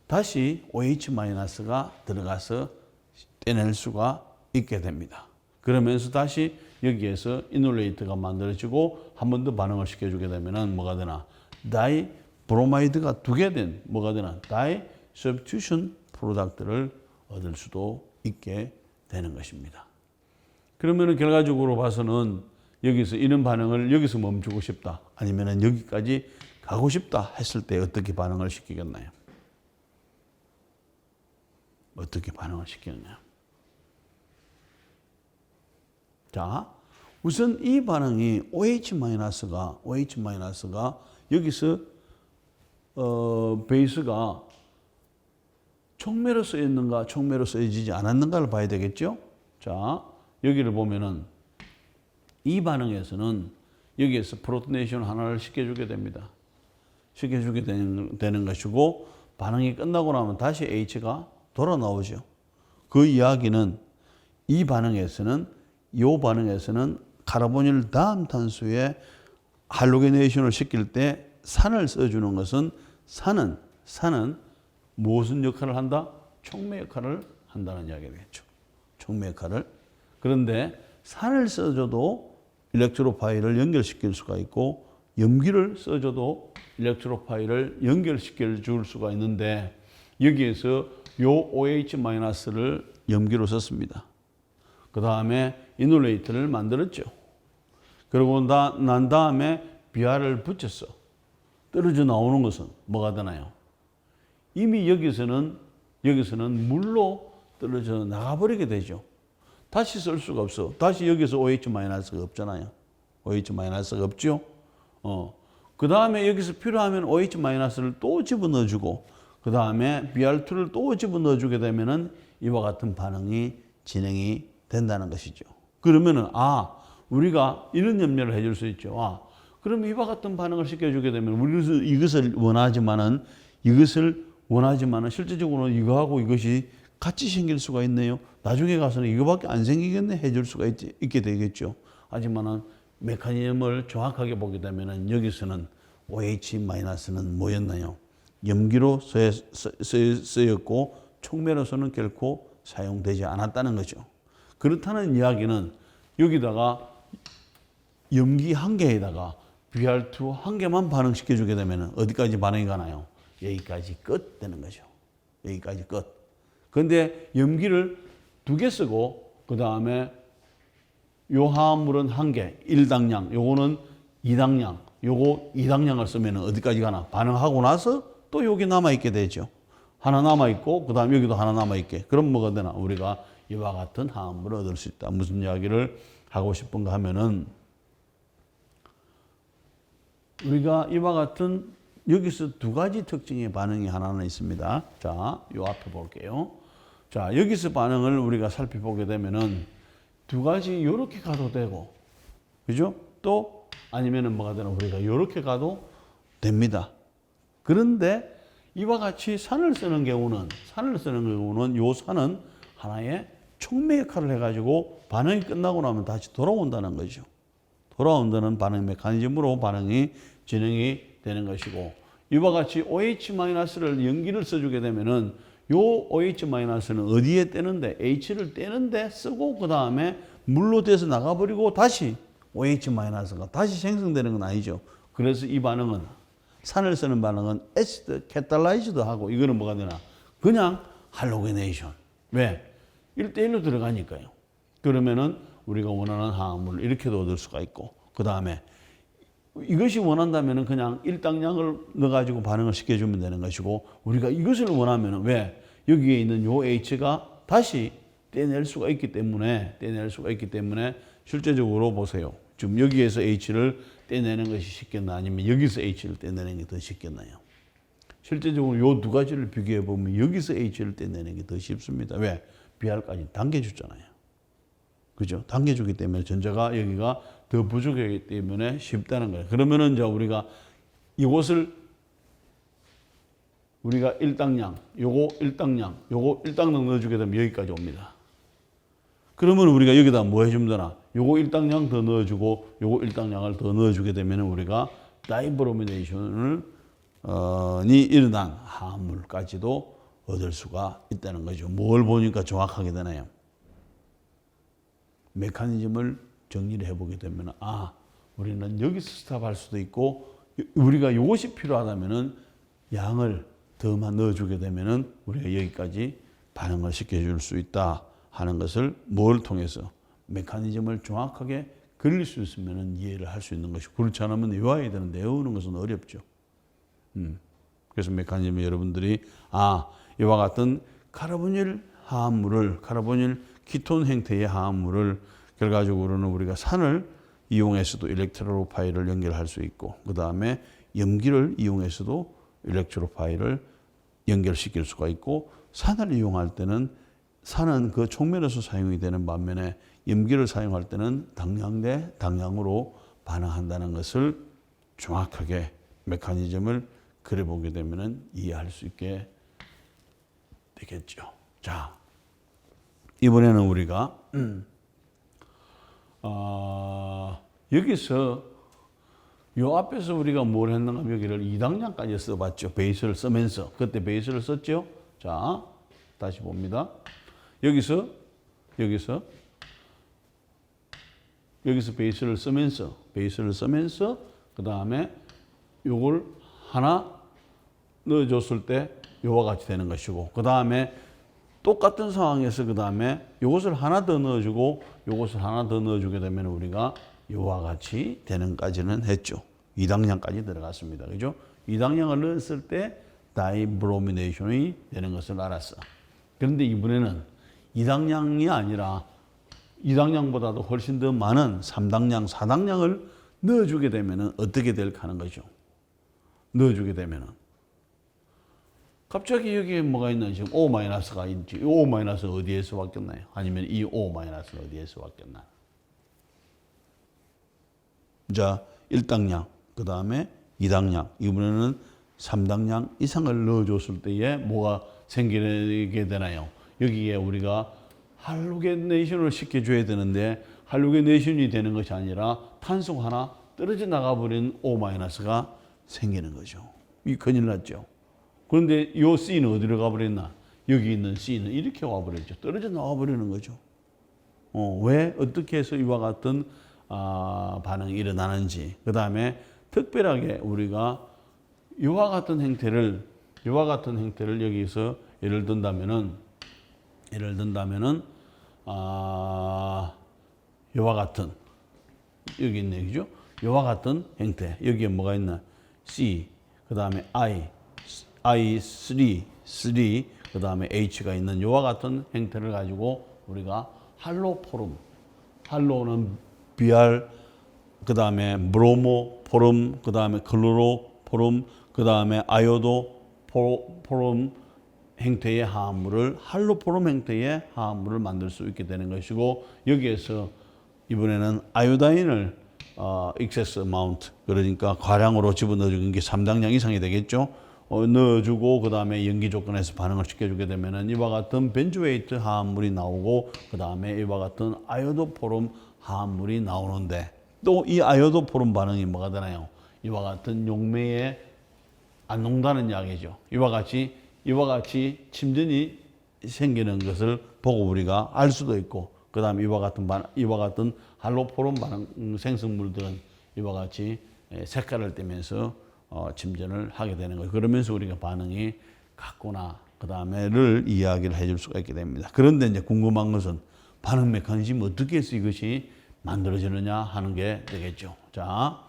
다시 OH-가 들어가서 떼낼 수가 있게 됩니다. 그러면서 다시 여기에서 이놀레이트가 만들어지고 한 번 더 반응을 시켜주게 되면은 뭐가 되나? 다이 브로마이드가 두 개 된 뭐가 되나? 다이 서브스티튜션 프로덕트를 얻을 수도 있게 되는 것입니다. 그러면은 결과적으로 봐서는 여기서 이런 반응을 여기서 멈추고 싶다, 아니면은 여기까지 가고 싶다 했을 때 어떻게 반응을 시키겠나요? 어떻게 반응을 시키느냐? 자, 우선 이 반응이 OH-가 여기서 베이스가 촉매로 쓰였는가, 촉매로 쓰여지지 않았는가를 봐야 되겠죠? 자, 여기를 보면은 이 반응에서는 여기에서 프로토네이션 하나를 시켜주게 됩니다. 시켜주게 되는 것이고, 반응이 끝나고 나면 다시 H가 돌아 나오죠. 그 이야기는 이 반응에서는 카르보닐 다음 탄소에 할로게네이션을 시킬 때 산을 써주는 것은 산은 무슨 역할을 한다? 촉매 역할을 한다는 이야기가 되겠죠. 촉매 역할을. 그런데 산을 써줘도 일렉트로 파일을 연결시킬 수가 있고 염기를 써줘도 일렉트로 파일을 연결시켜 줄 수가 있는데 여기에서 요 OH-를 염기로 썼습니다. 그 다음에 이놀레이트를 만들었죠. 그러고 난 다음에 Br을 붙였어. 떨어져 나오는 것은 뭐가 되나요? 이미 여기서는 물로 떨어져 나가버리게 되죠. 다시 쓸 수가 없어. 다시 여기서 OH-가 없잖아요. OH-가 없죠. 그 다음에 여기서 필요하면 OH-를 또 집어넣어주고 그 다음에 Br2를 또 집어넣어주게 되면은 이와 같은 반응이 진행이 된다는 것이죠. 그러면은 우리가 이런 염려를 해줄 수 있죠. 그럼 이와 같은 반응을 시켜주게 되면 우리는 이것을 원하지만은 실제적으로 이거하고 이것이 같이 생길 수가 있네요. 나중에 가서는 이거밖에 안 생기겠네 해줄 수가 있게 되겠죠. 하지만은 메커니즘을 정확하게 보게 되면은 여기서는 OH-는 뭐였나요? 염기로 쓰였고 촉매로서는 결코 사용되지 않았다는 거죠. 그렇다는 이야기는 여기다가 염기 한 개에다가 Br2 한 개만 반응시켜 주게 되면 어디까지 반응이 가나요? 여기까지 끝 되는 거죠. 여기까지 끝. 그런데 염기를 2개 쓰고 그 다음에 요 화합물은 1개, 1당량, 요거는 2당량, 요거 2당량을 쓰면 어디까지 가나? 반응하고 나서 또 여기 남아있게 되죠. 하나 남아있고 그 다음 여기도 하나 남아있게. 그럼 뭐가 되나? 우리가 이와 같은 화합물을 얻을 수 있다. 무슨 이야기를 하고 싶은가 하면은 우리가 이와 같은 여기서 2가지 특징의 반응이 하나는 있습니다. 자, 요 앞에 볼게요. 자, 여기서 반응을 우리가 살펴보게 되면은 2가지 요렇게 가도 되고, 그죠? 또 아니면은 뭐가 되나 우리가 요렇게 가도 됩니다. 그런데 이와 같이 산을 쓰는 경우는 요 산은 하나의 촉매 역할을 해가지고 반응이 끝나고 나면 다시 돌아온다는 거죠. 돌아온다는 반응 메커니즘으로 반응이 진행이 되는 것이고 이와 같이 OH-를 연기를 써주게 되면은 요 OH-는 어디에 떼는데 H를 떼는데 쓰고 그 다음에 물로 돼서 나가버리고 다시 OH-가 다시 생성되는 건 아니죠. 그래서 이 반응은 산을 쓰는 반응은 에시드 캐탈라이즈도 하고 이거는 뭐가 되나? 그냥 할로게네이션. 왜? 1대1로 들어가니까요. 그러면은 우리가 원하는 화합물을 이렇게도 얻을 수가 있고 그 다음에 이것이 원한다면은 그냥 1당량을 넣어가지고 반응을 시켜주면 되는 것이고 우리가 이것을 원하면은 왜? 여기에 있는 요 H가 다시 떼낼 수가 있기 때문에 실제적으로 보세요. 지금 여기에서 H를 떼내는 것이 쉽겠나 아니면 여기서 H를 떼내는 게 더 쉽겠나요? 실제적으로 요 2가지를 비교해 보면 여기서 H를 떼내는 게 더 쉽습니다. 왜? Br까지 당겨줬잖아요. 그죠? 당겨주기 때문에 전자가 여기가 더 부족하기 때문에 쉽다는 거예요. 그러면은 이제 우리가 이것을 우리가 1당량, 요거 1당량 넣어주게 되면 여기까지 옵니다. 그러면 우리가 여기다 뭐 해주면 되나? 요거 1당량 더 넣어주고 요거 1당량을 더 넣어주게 되면 우리가 다이브로미네이션을 이 일어난 화합물까지도 얻을 수가 있다는 거죠. 뭘 보니까 정확하게 되나요? 메커니즘을 정리를 해보게 되면 우리는 여기서 스탑할 수도 있고 우리가 이것이 필요하다면은 양을 더만 넣어주게 되면은 우리가 여기까지 반응을 시켜줄 수 있다 하는 것을 뭘 통해서 메커니즘을 정확하게 그릴 수 있으면은 이해를 할 수 있는 것이고 그렇지 않으면 외워야 되는데 외우는 것은 어렵죠. 그래서 메커니즘을 여러분들이 이와 같은 카르보닐 화합물을 카르보닐 키톤 형태의 화합물을 결과적으로는 우리가 산을 이용해서도 일렉트로파일을 연결할 수 있고 그 다음에 염기를 이용해서도 일렉트로파일을 연결시킬 수가 있고 산을 이용할 때는 산은 그 촉면에서 사용이 되는 반면에 염기를 사용할 때는 당량 대 당량으로 반응한다는 것을 정확하게 메커니즘을 그려보게 되면 이해할 수 있게 되겠죠. 자, 이번에는 우리가 여기서 요 앞에서 우리가 뭘 했는가 하면 여기를 2당량까지 써봤죠. 베이스를 쓰면서. 그때 베이스를 썼죠. 자, 다시 봅니다. 여기서 여기서 베이스를 쓰면서 그 다음에 요걸 하나 넣어줬을 때 요와 같이 되는 것이고 그 다음에 똑같은 상황에서 그 다음에 요것을 하나 더 넣어주고 요것을 하나 더 넣어주게 되면 우리가 요와 같이 되는까지는 했죠. 2당량까지 들어갔습니다. 그죠? 2당량을 넣었을 때 다이브로미네이션이 되는 것을 알았어. 그런데 이번에는 2당량이 아니라 2당량보다도 훨씬 더 많은 3당량, 4당량을 넣어주게 되면 어떻게 될까 하는 거죠. 넣어주게 되면은. 갑자기 여기에 뭐가 있나? 지금 O-가 있지. O- 어디에서 왔겠나요? 아니면 이 O-는 어디에서 왔겠나? 자, 1당량, 그 다음에 2당량, 이번에는 3당량 이상을 넣어줬을 때에 뭐가 생기게 되나요? 여기에 우리가 할로게네이션을 시켜줘야 되는데 할로게네이션이 되는 것이 아니라 탄소 하나 떨어져 나가버린 O-가 생기는 거죠. 이 큰일 났죠. 그런데 이 C는 어디로 가버렸나? 여기 있는 C는 이렇게 와버렸죠. 떨어져 나와버리는 거죠. 왜 어떻게 해서 이와 같은 반응이 일어나는지. 그 다음에 특별하게 우리가 이와 같은 행태를 여기서 예를 든다면은 이와 같은 여기 있네, 그죠? 이와 같은 행태. 여기에 뭐가 있나? C, 그 다음에 I3, 그 다음에 H가 있는 이와 같은 행태를 가지고 우리가 할로포름, 할로는 BR, 그 다음에 브로모포름, 그 다음에 클로로포름, 그 다음에 아요도포름 행태의 화합물을 할로포름 행태의 화합물을 만들 수 있게 되는 것이고 여기에서 이번에는 아요다인을 excess amount 그러니까 과량으로 집어넣어주는 게 3당량 이상이 되겠죠. 넣어주고 그 다음에 연기 조건에서 반응을 시켜주게 되면은 이와 같은 벤조에이트 화합물이 나오고 그 다음에 이와 같은 아요도포름 화합물이 나오는데 또 이 아요도포름 반응이 뭐가 되나요? 이와 같은 용매에 안 녹다는 이야기죠. 이와 같이 침전이 생기는 것을 보고 우리가 알 수도 있고 그 다음에 이와 같은 할로포름 반응 생성물들은 이와 같이 색깔을 띠면서 침전을 하게 되는 거예요. 그러면서 우리가 반응이 같구나 그 다음에를 이야기를 해줄 수가 있게 됩니다. 그런데 이제 궁금한 것은 반응 메커니즘 어떻게 해서 이것이 만들어지느냐 하는 게 되겠죠. 자,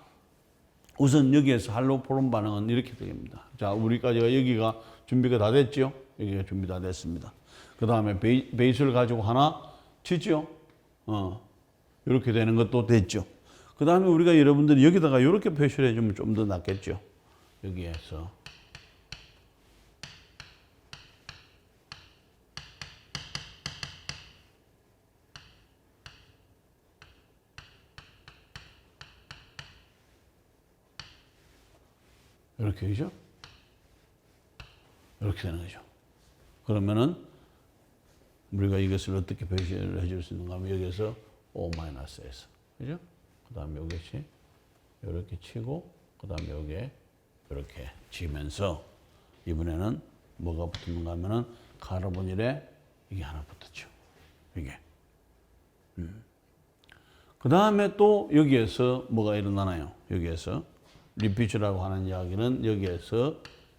우선 여기에서 할로포름 반응은 이렇게 됩니다. 자, 우리까지가 여기가 준비가 다 됐죠? 여기가 준비 다 됐습니다. 그 다음에 베이스를 가지고 하나 치죠? 이렇게 되는 것도 됐죠. 그 다음에 우리가 여러분들이 여기다가 이렇게 표시를 해주면 좀 더 낫겠죠? 여기에서. 이렇게 되죠? 이렇게 되는 거죠. 그러면은 우리가 이것을 어떻게 표시를 해줄 수 있는가 하면 여기서 O-에서 그죠? 그 다음에 이것이 이렇게 치고 그 다음에 여기에 이렇게 치면서 이번에는 뭐가 붙는가 하면은 카르보닐에 이게 하나 붙었죠. 이게. 그 다음에 또 여기에서 뭐가 일어나나요? 여기에서 리퓨즈라고 하는 이야기는 여기에서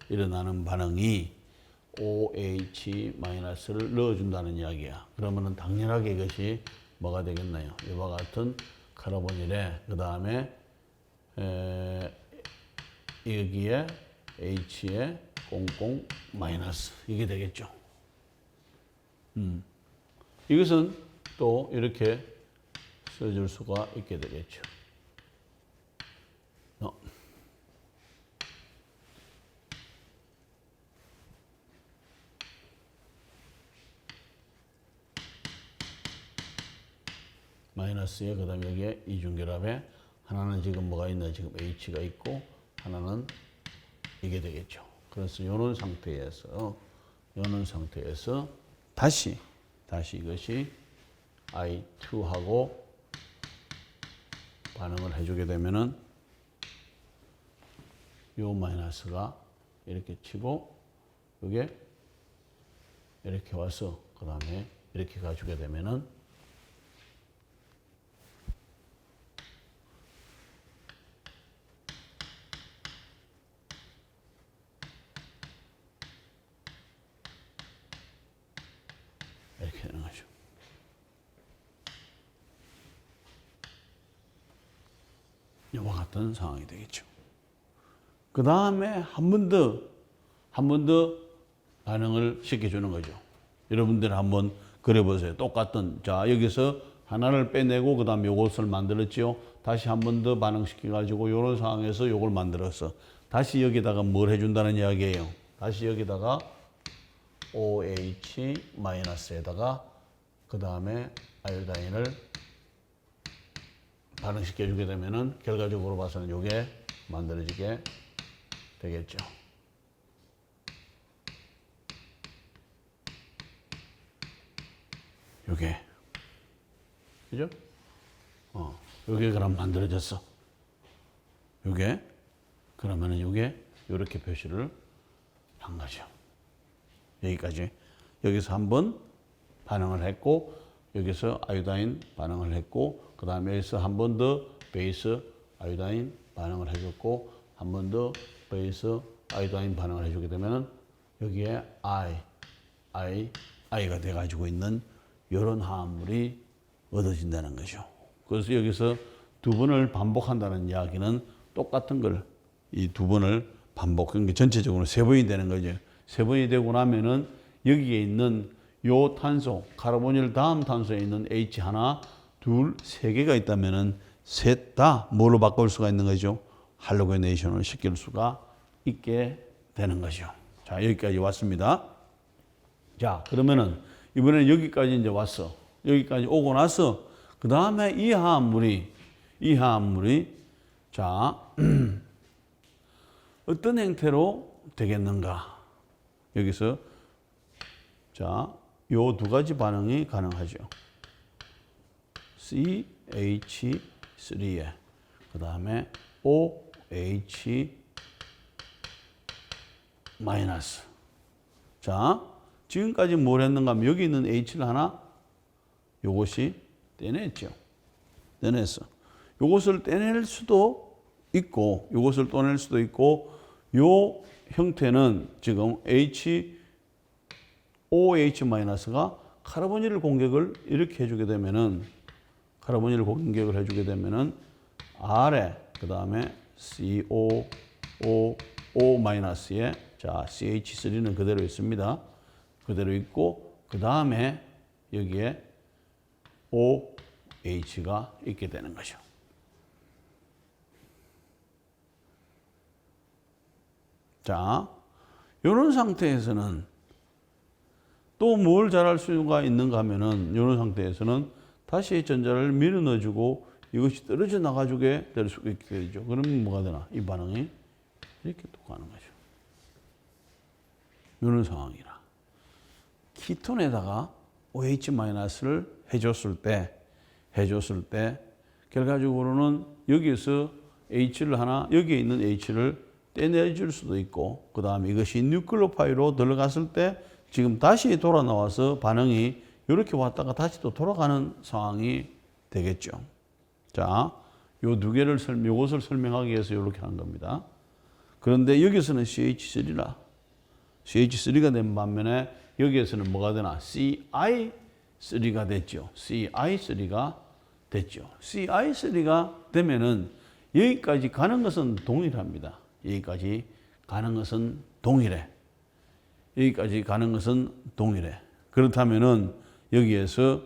일어나는 반응이 OH-를 넣어준다는 이야기야. 그러면은 당연하게 이것이 뭐가 되겠나요? 이와 같은 카르보닐에 그 다음에 여기에 H에 꽁꽁 마이너스 이게 되겠죠. 이것은 또 이렇게 써줄 수가 있게 되겠죠. 마이너스에 그 다음에 여기에 이중결합에 하나는 지금 뭐가 있나 지금 H가 있고 하나는 이게 되겠죠. 그래서 이런 상태에서 다시 이것이 I2하고 반응을 해주게 되면은 요 마이너스가 이렇게 치고 이게 이렇게 와서 그 다음에 이렇게 가주게 되면은 이렇게 되는 거죠. 이와 같은 상황이 되겠죠. 그 다음에 한 번 더 반응을 시켜주는 거죠. 여러분들 한번 그려보세요. 똑같은, 자, 여기서 하나를 빼내고, 그 다음에 요것을 만들었지요. 다시 한 번 더 반응시켜가지고, 요런 상황에서 요걸 만들어서, 다시 여기다가 뭘 해준다는 이야기예요. 다시 여기다가 OH-에다가, 그 다음에 아이오다인을 반응시켜주게 되면은, 결과적으로 봐서는 요게 만들어지게 되겠죠. 요게. 그죠? 요게 그럼 만들어졌어. 요게. 그러면은 요게 요렇게 표시를 한 거죠. 여기까지. 여기서 한번 반응을 했고, 여기서 아이오다인 반응을 했고, 그 다음에 여기서 한 번 더 베이스 아이오다인 반응을 해줬고, 한 번 더 베이스 아이오다인 반응을 해주게 되면은 여기에 I가 돼가지고 있는 이런 화합물이 얻어진다는 거죠. 그래서 여기서 두 번을 반복한다는 이야기는 똑같은 걸 이 두 번을 반복한 게 전체적으로 세 번이 되는 거죠. 세 번이 되고 나면은 여기에 있는 요 탄소, 카르보닐 다음 탄소에 있는 H 하나, 둘, 세 개가 있다면은 셋 다 뭘로 바꿀 수가 있는 거죠? 할로게네이션을 시킬 수가 있게 되는 거죠. 자, 여기까지 왔습니다. 자, 그러면은 이번에는 여기까지 이제 왔어. 여기까지 오고 나서 그 다음에 이 화합물이 자 어떤 형태로 되겠는가? 여기서 자, 요 두 가지 반응이 가능하죠. CH3에 그 다음에 OH 마이너스. 자, 지금까지 뭘 했는가 하면 여기 있는 H를 하나 요것이 떼냈죠. 떼냈어. 요것을 떼낼 수도 있고 요것을 떼낼 수도 있고 요 형태는 지금 OH-가 카르보닐을 공격을 이렇게 해주게 되면은 카르보닐을 공격을 해주게 되면은 R에 그 다음에 COOO-에 자 CH3는 그대로 있습니다. 그대로 있고 그 다음에 여기에 OH가 있게 되는 거죠. 자, 이런 상태에서는 또 뭘 잘할 수가 있는가 하면은 이런 상태에서는 다시 전자를 밀어 넣어주고 이것이 떨어져 나가주게 될 수가 있게 되죠. 그러면 뭐가 되나? 이 반응이 이렇게 또 가는 거죠. 이런 상황이라. 키톤에다가 OH-를 해줬을 때 결과적으로는 여기에서 H를 하나, 여기에 있는 H를 떼내줄 수도 있고, 그 다음에 이것이 뉴클로파이로 들어갔을 때 지금 다시 돌아 나와서 반응이 이렇게 왔다가 다시 또 돌아가는 상황이 되겠죠. 자, 요 두 개를 요것을 설명하기 위해서 이렇게 한 겁니다. 그런데 여기서는 CH3가 된 반면에 여기에서는 뭐가 되나? CI3가 됐죠. CI3가 됐죠. CI3가 되면은 여기까지 가는 것은 동일합니다. 여기까지 가는 것은 동일해. 여기까지 가는 것은 동일해. 그렇다면은 여기에서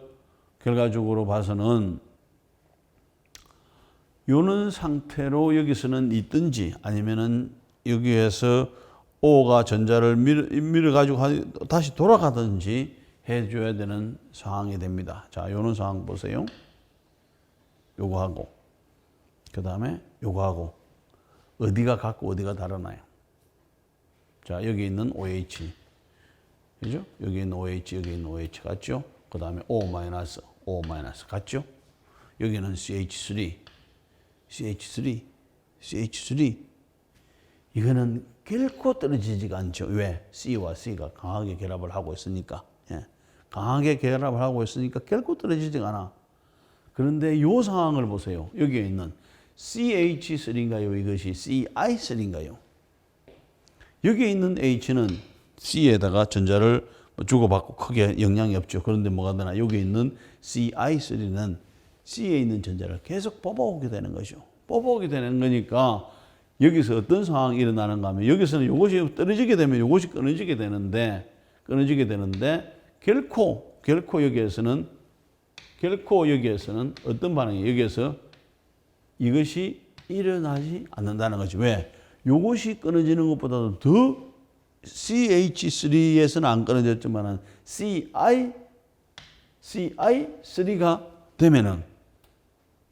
결과적으로 봐서는 요런 상태로 여기서는 있든지 아니면은 여기에서 O가 전자를 밀어가지고 다시 돌아가든지 해줘야 되는 상황이 됩니다. 자, 요런 상황 보세요. 요거하고, 그 다음에 요거하고, 어디가 같고 어디가 다르나요? 자, 여기 있는 OH. 그죠? 여기 있는 OH, 여기 있는 OH 같죠? 그 다음에 O- 같죠? 여기는 CH3. 이거는 결코 떨어지지가 않죠. 왜? C와 C가 강하게 결합을 하고 있으니까. 예. 강하게 결합을 하고 있으니까 결코 떨어지지가 않아. 그런데 이 상황을 보세요. 여기에 있는 CH3인가요? 이것이 CI3인가요? 여기에 있는 H는 C에다가 전자를 주고받고 크게 영향이 없죠. 그런데 뭐가 되나? 여기 있는 CI3는 C에 있는 전자를 계속 뽑아오게 되는 거죠. 뽑아오게 되는 거니까 여기서 어떤 상황이 일어나는가 하면 여기서는 이것이 떨어지게 되면 이것이 끊어지게 되는데 결코 여기에서는 어떤 반응이 여기에서 이것이 일어나지 않는다는 거죠. 왜? 이것이 끊어지는 것보다도 더 CH3에서는 안 끊어졌지만은 CI3가 되면은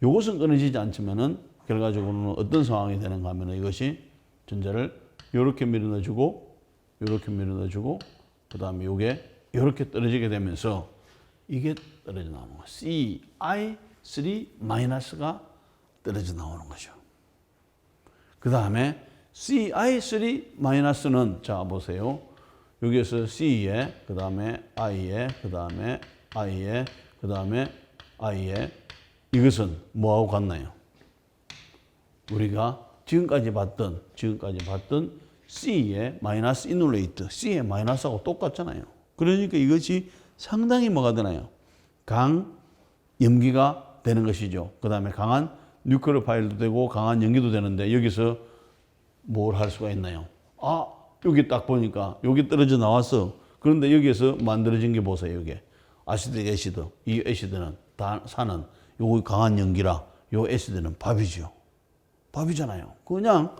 이것은 끊어지지 않지만은 결과적으로는 어떤 상황이 되는가 하면은 이것이 전자를 이렇게 밀어넣어주고 그 다음에 이게 이렇게 떨어지게 되면서 이게 떨어져 나오는 거예요. CI3-가 떨어져 나오는 거죠. 그 다음에 CI3-는 자 보세요. 여기에서 C에 그 다음에 I에 그 다음에 I에 그 다음에 I에 이것은 뭐하고 같나요? 우리가 지금까지 봤던 C의 마이너스 이놀레이트, C의 마이너스하고 똑같잖아요. 그러니까 이것이 상당히 뭐가 되나요? 강염기가 되는 것이죠. 그 다음에 강한 뉴클리오파일도 되고 강한 염기도 되는데 여기서 뭘 할 수가 있나요? 여기 딱 보니까 여기 떨어져 나왔어. 그런데 여기에서 만들어진 게 보세요. 이게 아시드, 애시드. 이 애시드는 산은 요거 강한 염기라 요 애시드는 밥이죠. 밥이잖아요. 그냥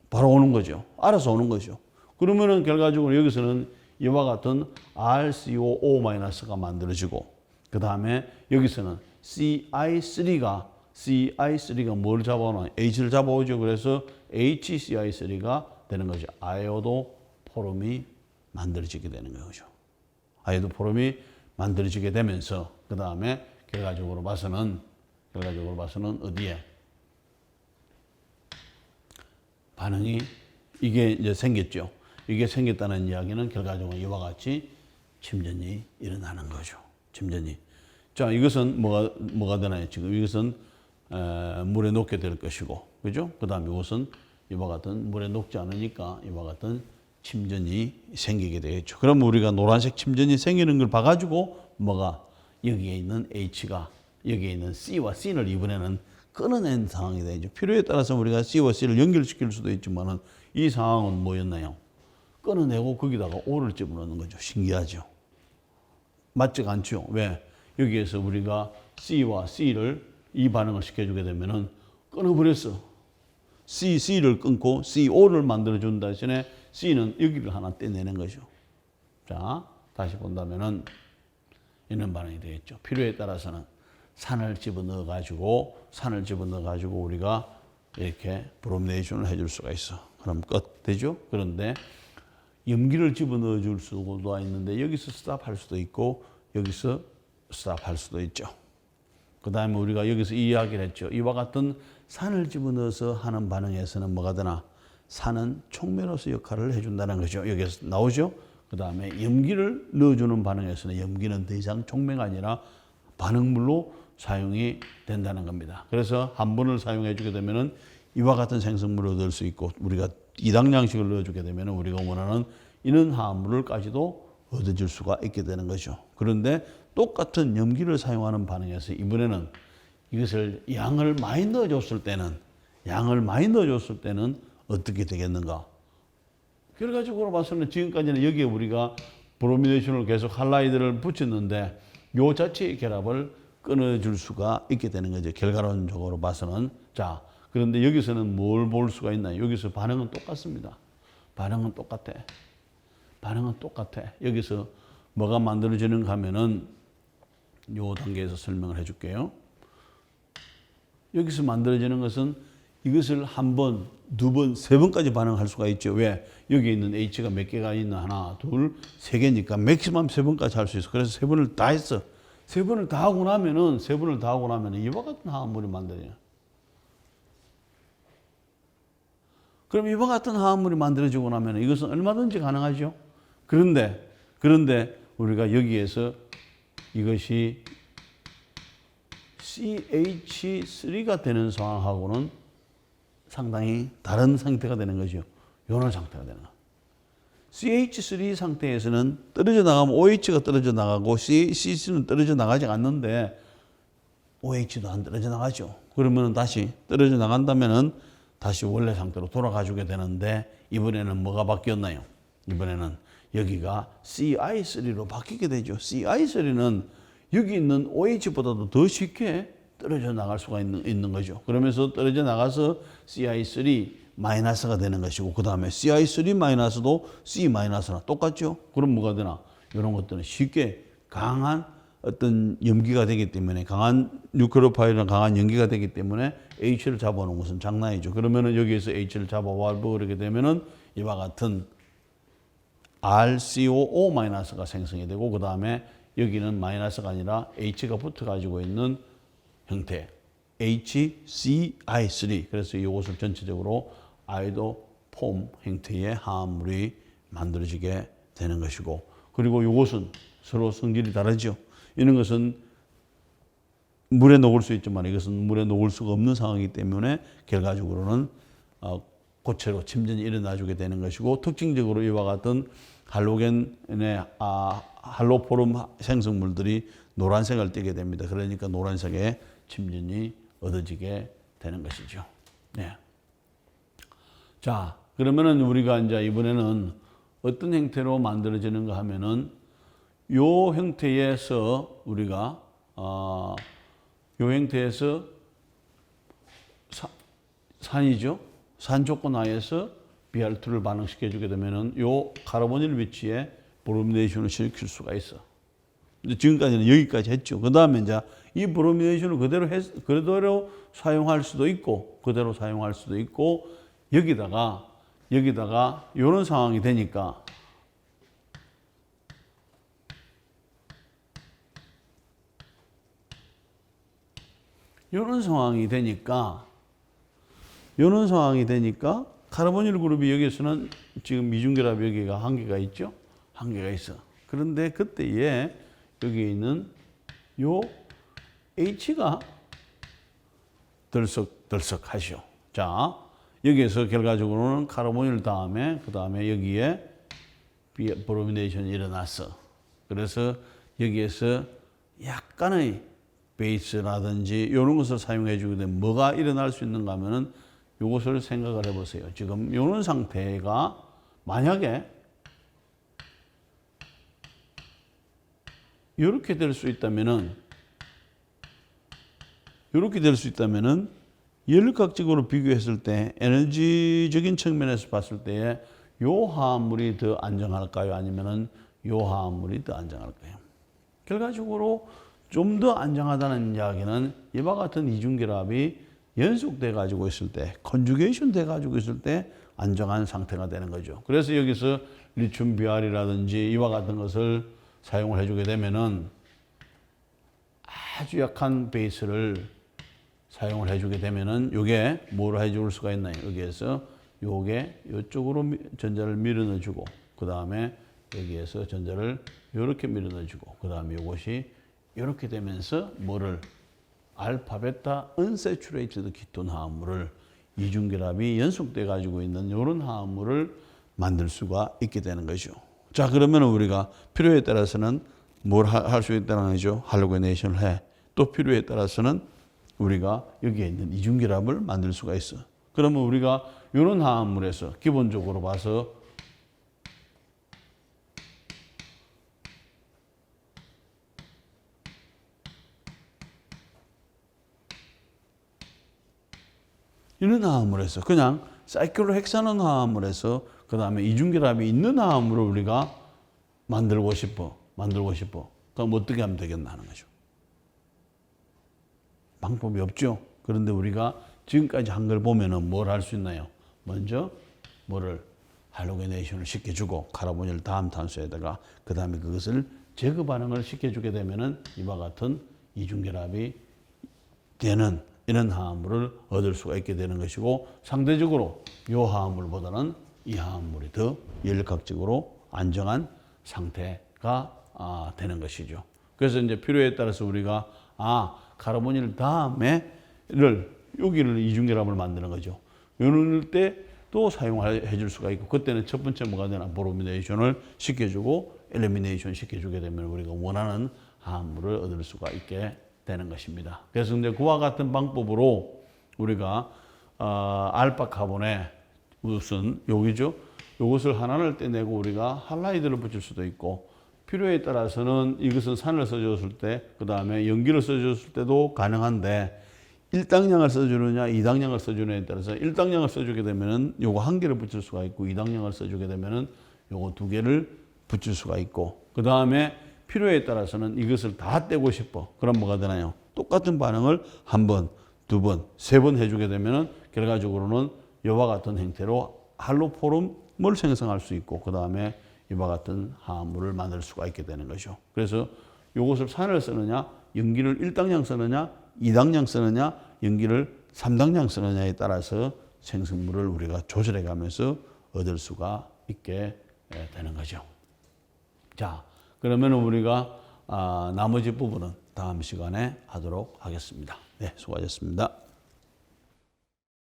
바로 오는 거죠. 알아서 오는 거죠. 그러면은 결과적으로 여기서는 이와 같은 RCOO-가 만들어지고 그 다음에 여기서는 CI3가 뭘 잡아오나? H를 잡아오죠. 그래서 HCI3가 되는 거죠. 아이오도 포름이 만들어지게 되는 거죠. 아이오도 포름이 만들어지게 되면서 그 다음에 결과적으로 봐서는 어디에? 반응이 이게 이제 생겼죠. 이게 생겼다는 이야기는 결과적으로 이와 같이 침전이 일어나는 거죠. 침전이. 자, 이것은 뭐가 되나요? 지금 이것은 물에 녹게 될 것이고, 그죠? 그 다음에 이것은 이와 같은 물에 녹지 않으니까 이와 같은 침전이 생기게 되겠죠. 그럼 우리가 노란색 침전이 생기는 걸 봐가지고 여기에 있는 H가 여기에 있는 C와 C를 이번에는 끊어낸 상황이 되죠. 필요에 따라서 우리가 C와 C를 연결시킬 수도 있지만은 이 상황은 뭐였나요? 끊어내고 거기다가 O를 집어넣는 거죠. 신기하죠. 맞지가 않죠. 왜? 여기에서 우리가 C와 C를 이 반응을 시켜주게 되면은 끊어버렸어. C를 끊고 CO를 만들어준 대신에 C는 여기를 하나 떼내는 거죠. 자, 다시 본다면은 이런 반응이 되겠죠. 필요에 따라서는 산을 집어넣어 가지고 우리가 이렇게 브로미네이션을 해줄 수가 있어. 그럼 끝 되죠. 그런데 염기를 집어넣어 줄 수도 있는데 여기서 스탑할 수도 있고 여기서 스탑할 수도 있죠. 그 다음에 우리가 여기서 이 이야기를 했죠. 이와 같은 산을 집어넣어서 하는 반응에서는 뭐가 되나? 산은 촉매로서 역할을 해준다는 거죠. 여기서 나오죠. 그 다음에 염기를 넣어주는 반응에서는 염기는 더 이상 촉매가 아니라 반응물로 사용이 된다는 겁니다. 그래서 한 번을 사용해 주게 되면은 이와 같은 생성물을 얻을 수 있고 우리가 이당량식을 넣어주게 되면 우리가 원하는 이런 화합물을까지도 얻어줄 수가 있게 되는 거죠. 그런데 똑같은 염기를 사용하는 반응에서 이번에는 이것을 양을 많이 넣어줬을 때는 어떻게 되겠는가? 결과적으로 봐서는 지금까지는 여기에 우리가 브로미네이션을 계속 할라이드를 붙였는데 요 자체의 결합을 끊어줄 수가 있게 되는 거죠. 결과론적으로 봐서는. 자, 그런데 여기서는 뭘 볼 수가 있나요? 여기서 반응은 똑같습니다. 반응은 똑같아. 여기서 뭐가 만들어지는가 하면은 요 단계에서 설명을 해줄게요. 여기서 만들어지는 것은 이것을 한 번, 두 번, 세 번까지 반응할 수가 있죠. 왜? 여기 있는 H가 몇 개가 있나? 하나, 둘, 세 개니까 맥시멈 세 번까지 할 수 있어. 그래서 세 번을 다 했어. 세 번을 다 하고 나면은 이와 같은 화합물이 만들어요. 그럼 이와 같은 화합물이 만들어지고 나면 이것은 얼마든지 가능하죠. 그런데 우리가 여기에서 이것이 CH3가 되는 상황하고는 상당히 다른 상태가 되는 거죠. 이런 상태가 되는 거. CH3 상태에서는 떨어져 나가면 OH가 떨어져 나가고 CC는 떨어져 나가지 않는데 OH도 안 떨어져 나가죠. 그러면 다시 떨어져 나간다면은 다시 원래 상태로 돌아가 주게 되는데 이번에는 뭐가 바뀌었나요? 이번에는 여기가 CI3로 바뀌게 되죠. CI3는 여기 있는 OH보다도 더 쉽게 떨어져 나갈 수가 있는 거죠. 그러면서 떨어져 나가서 CI3 마이너스가 되는 것이고 그 다음에 CI3 마이너스도 C 마이너스나 똑같죠. 그럼 뭐가 되나? 이런 것들은 쉽게 강한 어떤 염기가 되기 때문에 강한 뉴클리오파일이나 강한 연기가 되기 때문에 H를 잡아놓은 것은 장난이죠. 그러면은 여기에서 H를 잡아와 버리게 되면은 이와 같은 RCOO-가 생성이 되고 그 다음에 여기는 마이너스가 아니라 H가 붙어 가지고 있는 형태 HCI3 그래서 이것을 전체적으로 아이도 폼 형태의 화합물이 만들어지게 되는 것이고 그리고 이것은 서로 성질이 다르죠. 이런 것은 물에 녹을 수 있지만 이것은 물에 녹을 수가 없는 상황이기 때문에 결과적으로는 고체로 침전이 일어나주게 되는 것이고 특징적으로 이와 같은 할로겐의 할로포름 생성물들이 노란색을 띠게 됩니다. 그러니까 노란색의 침전이 얻어지게 되는 것이죠. 네. 자, 그러면은 우리가 이제 이번에는 어떤 형태로 만들어지는가 하면은 요 형태에서 우리가 요 형태에서 산이죠. 산 조건 하에서 BR2를 반응시켜 주게 되면은 요 카르보닐 위치에 브로미네이션을 시킬 수가 있어. 지금까지는 여기까지 했죠. 그 다음에 이제 이 브로미네이션을 그대로 사용할 수도 있고, 그대로 사용할 수도 있고, 여기다가 이런 상황이 되니까, 이런 상황이 되니까, 카르보닐 그룹이 여기서는 지금 미중결합 여기가 한계가 있죠? 한계가 있어. 그런데 그때에 여기 있는 요 H가 덜썩덜썩 하시오. 자, 여기에서 결과적으로는 카르보닐 다음에, 그 다음에 여기에 브로미네이션이 일어났어. 그래서 여기에서 약간의 베이스라든지 이런 것을 사용해 주게 되면 뭐가 일어날 수 있는가 하면은 이것을 생각을 해 보세요. 지금 이런 상태가 만약에 이렇게 될 수 있다면은 열각적으로 비교했을 때 에너지적인 측면에서 봤을 때에 요 화합물이 더 안정할까요? 아니면은 요 화합물이 더 안정할까요? 결과적으로 좀 더 안정하다는 이야기는 이와 같은 이중결합이 연속돼 가지고 있을 때, 컨주게이션 돼 가지고 있을 때 안정한 상태가 되는 거죠. 그래서 여기서 리튬 BR이라든지 이와 같은 것을 사용을 해주게 되면은 아주 약한 베이스를 사용을 해주게 되면은 요게 뭐를 해줄 수가 있나요? 여기에서 요게 이쪽으로 전자를 밀어넣어주고 그 다음에 여기에서 전자를 이렇게 밀어넣어주고 그 다음에 요것이 이렇게 되면서 뭐를 알파, 베타, 언세츄레이티드 키톤 화합물을 이중결합이 연속돼 가지고 있는 이런 화합물을 만들 수가 있게 되는 거죠. 자, 그러면 우리가 필요에 따라서는 뭘 할 수 있다는 거죠. 할로게네이션을 해. 또 필요에 따라서는 우리가 여기에 있는 이중결합을 만들 수가 있어. 그러면 우리가 이런 화합물에서 기본적으로 봐서 이런 화합물에서 그냥 사이클로헥사논 화합물에서 그 다음에 이중결합이 있는 화합물을 우리가 만들고 싶어. 그럼 어떻게 하면 되겠나 하는 거죠. 방법이 없죠. 그런데 우리가 지금까지 한 걸 보면은 뭘 할 수 있나요? 먼저 뭐를 할로게네이션을 시켜주고 카르보닐 다음 탄소에다가 그 다음에 그것을 제거 반응을 시켜주게 되면은 이와 같은 이중결합이 되는 이런 화합물을 얻을 수가 있게 되는 것이고 상대적으로 이 화합물보다는 이 화합물이 더 열각적으로 안정한 상태가 되는 것이죠. 그래서 이제 필요에 따라서 우리가 카르보닐 다음에를 여기를 이중결합을 만드는 거죠. 이럴 때 또 사용해 줄 수가 있고, 그때는 첫 번째 뭐가 되나 브로미네이션을 시켜주고 엘리미네이션 시켜주게 되면 우리가 원하는 화합물을 얻을 수가 있게 되는 것입니다. 그래서 근데 그와 같은 방법으로 우리가 알파 카본에 무슨 여기죠? 이것을 하나를 떼내고 우리가 할라이드를 붙일 수도 있고, 필요에 따라서는 이것은 산을 써줬을 때, 그 다음에 연기를 써줬을 때도 가능한데, 1당량을 써주느냐 2당량을 써주느냐에 따라서 1당량을 써주게 되면은 요거 한 개를 붙일 수가 있고, 2당량을 써주게 되면은 요거 두 개를 붙일 수가 있고, 그 다음에 필요에 따라서는 이것을 다 떼고 싶어. 그럼 뭐가 되나요? 똑같은 반응을 한 번, 두 번, 세 번 해주게 되면은 결과적으로는 이와 같은 형태로 할로포름을 생성할 수 있고, 그 다음에 이와 같은 화합물을 만들 수가 있게 되는 거죠. 그래서 이것을 산을 쓰느냐, 연기를 1당량 쓰느냐, 2당량 쓰느냐, 연기를 3당량 쓰느냐에 따라서 생성물을 우리가 조절해 가면서 얻을 수가 있게 되는 거죠. 자, 그러면 우리가 나머지 부분은 다음 시간에 하도록 하겠습니다. 네, 수고하셨습니다.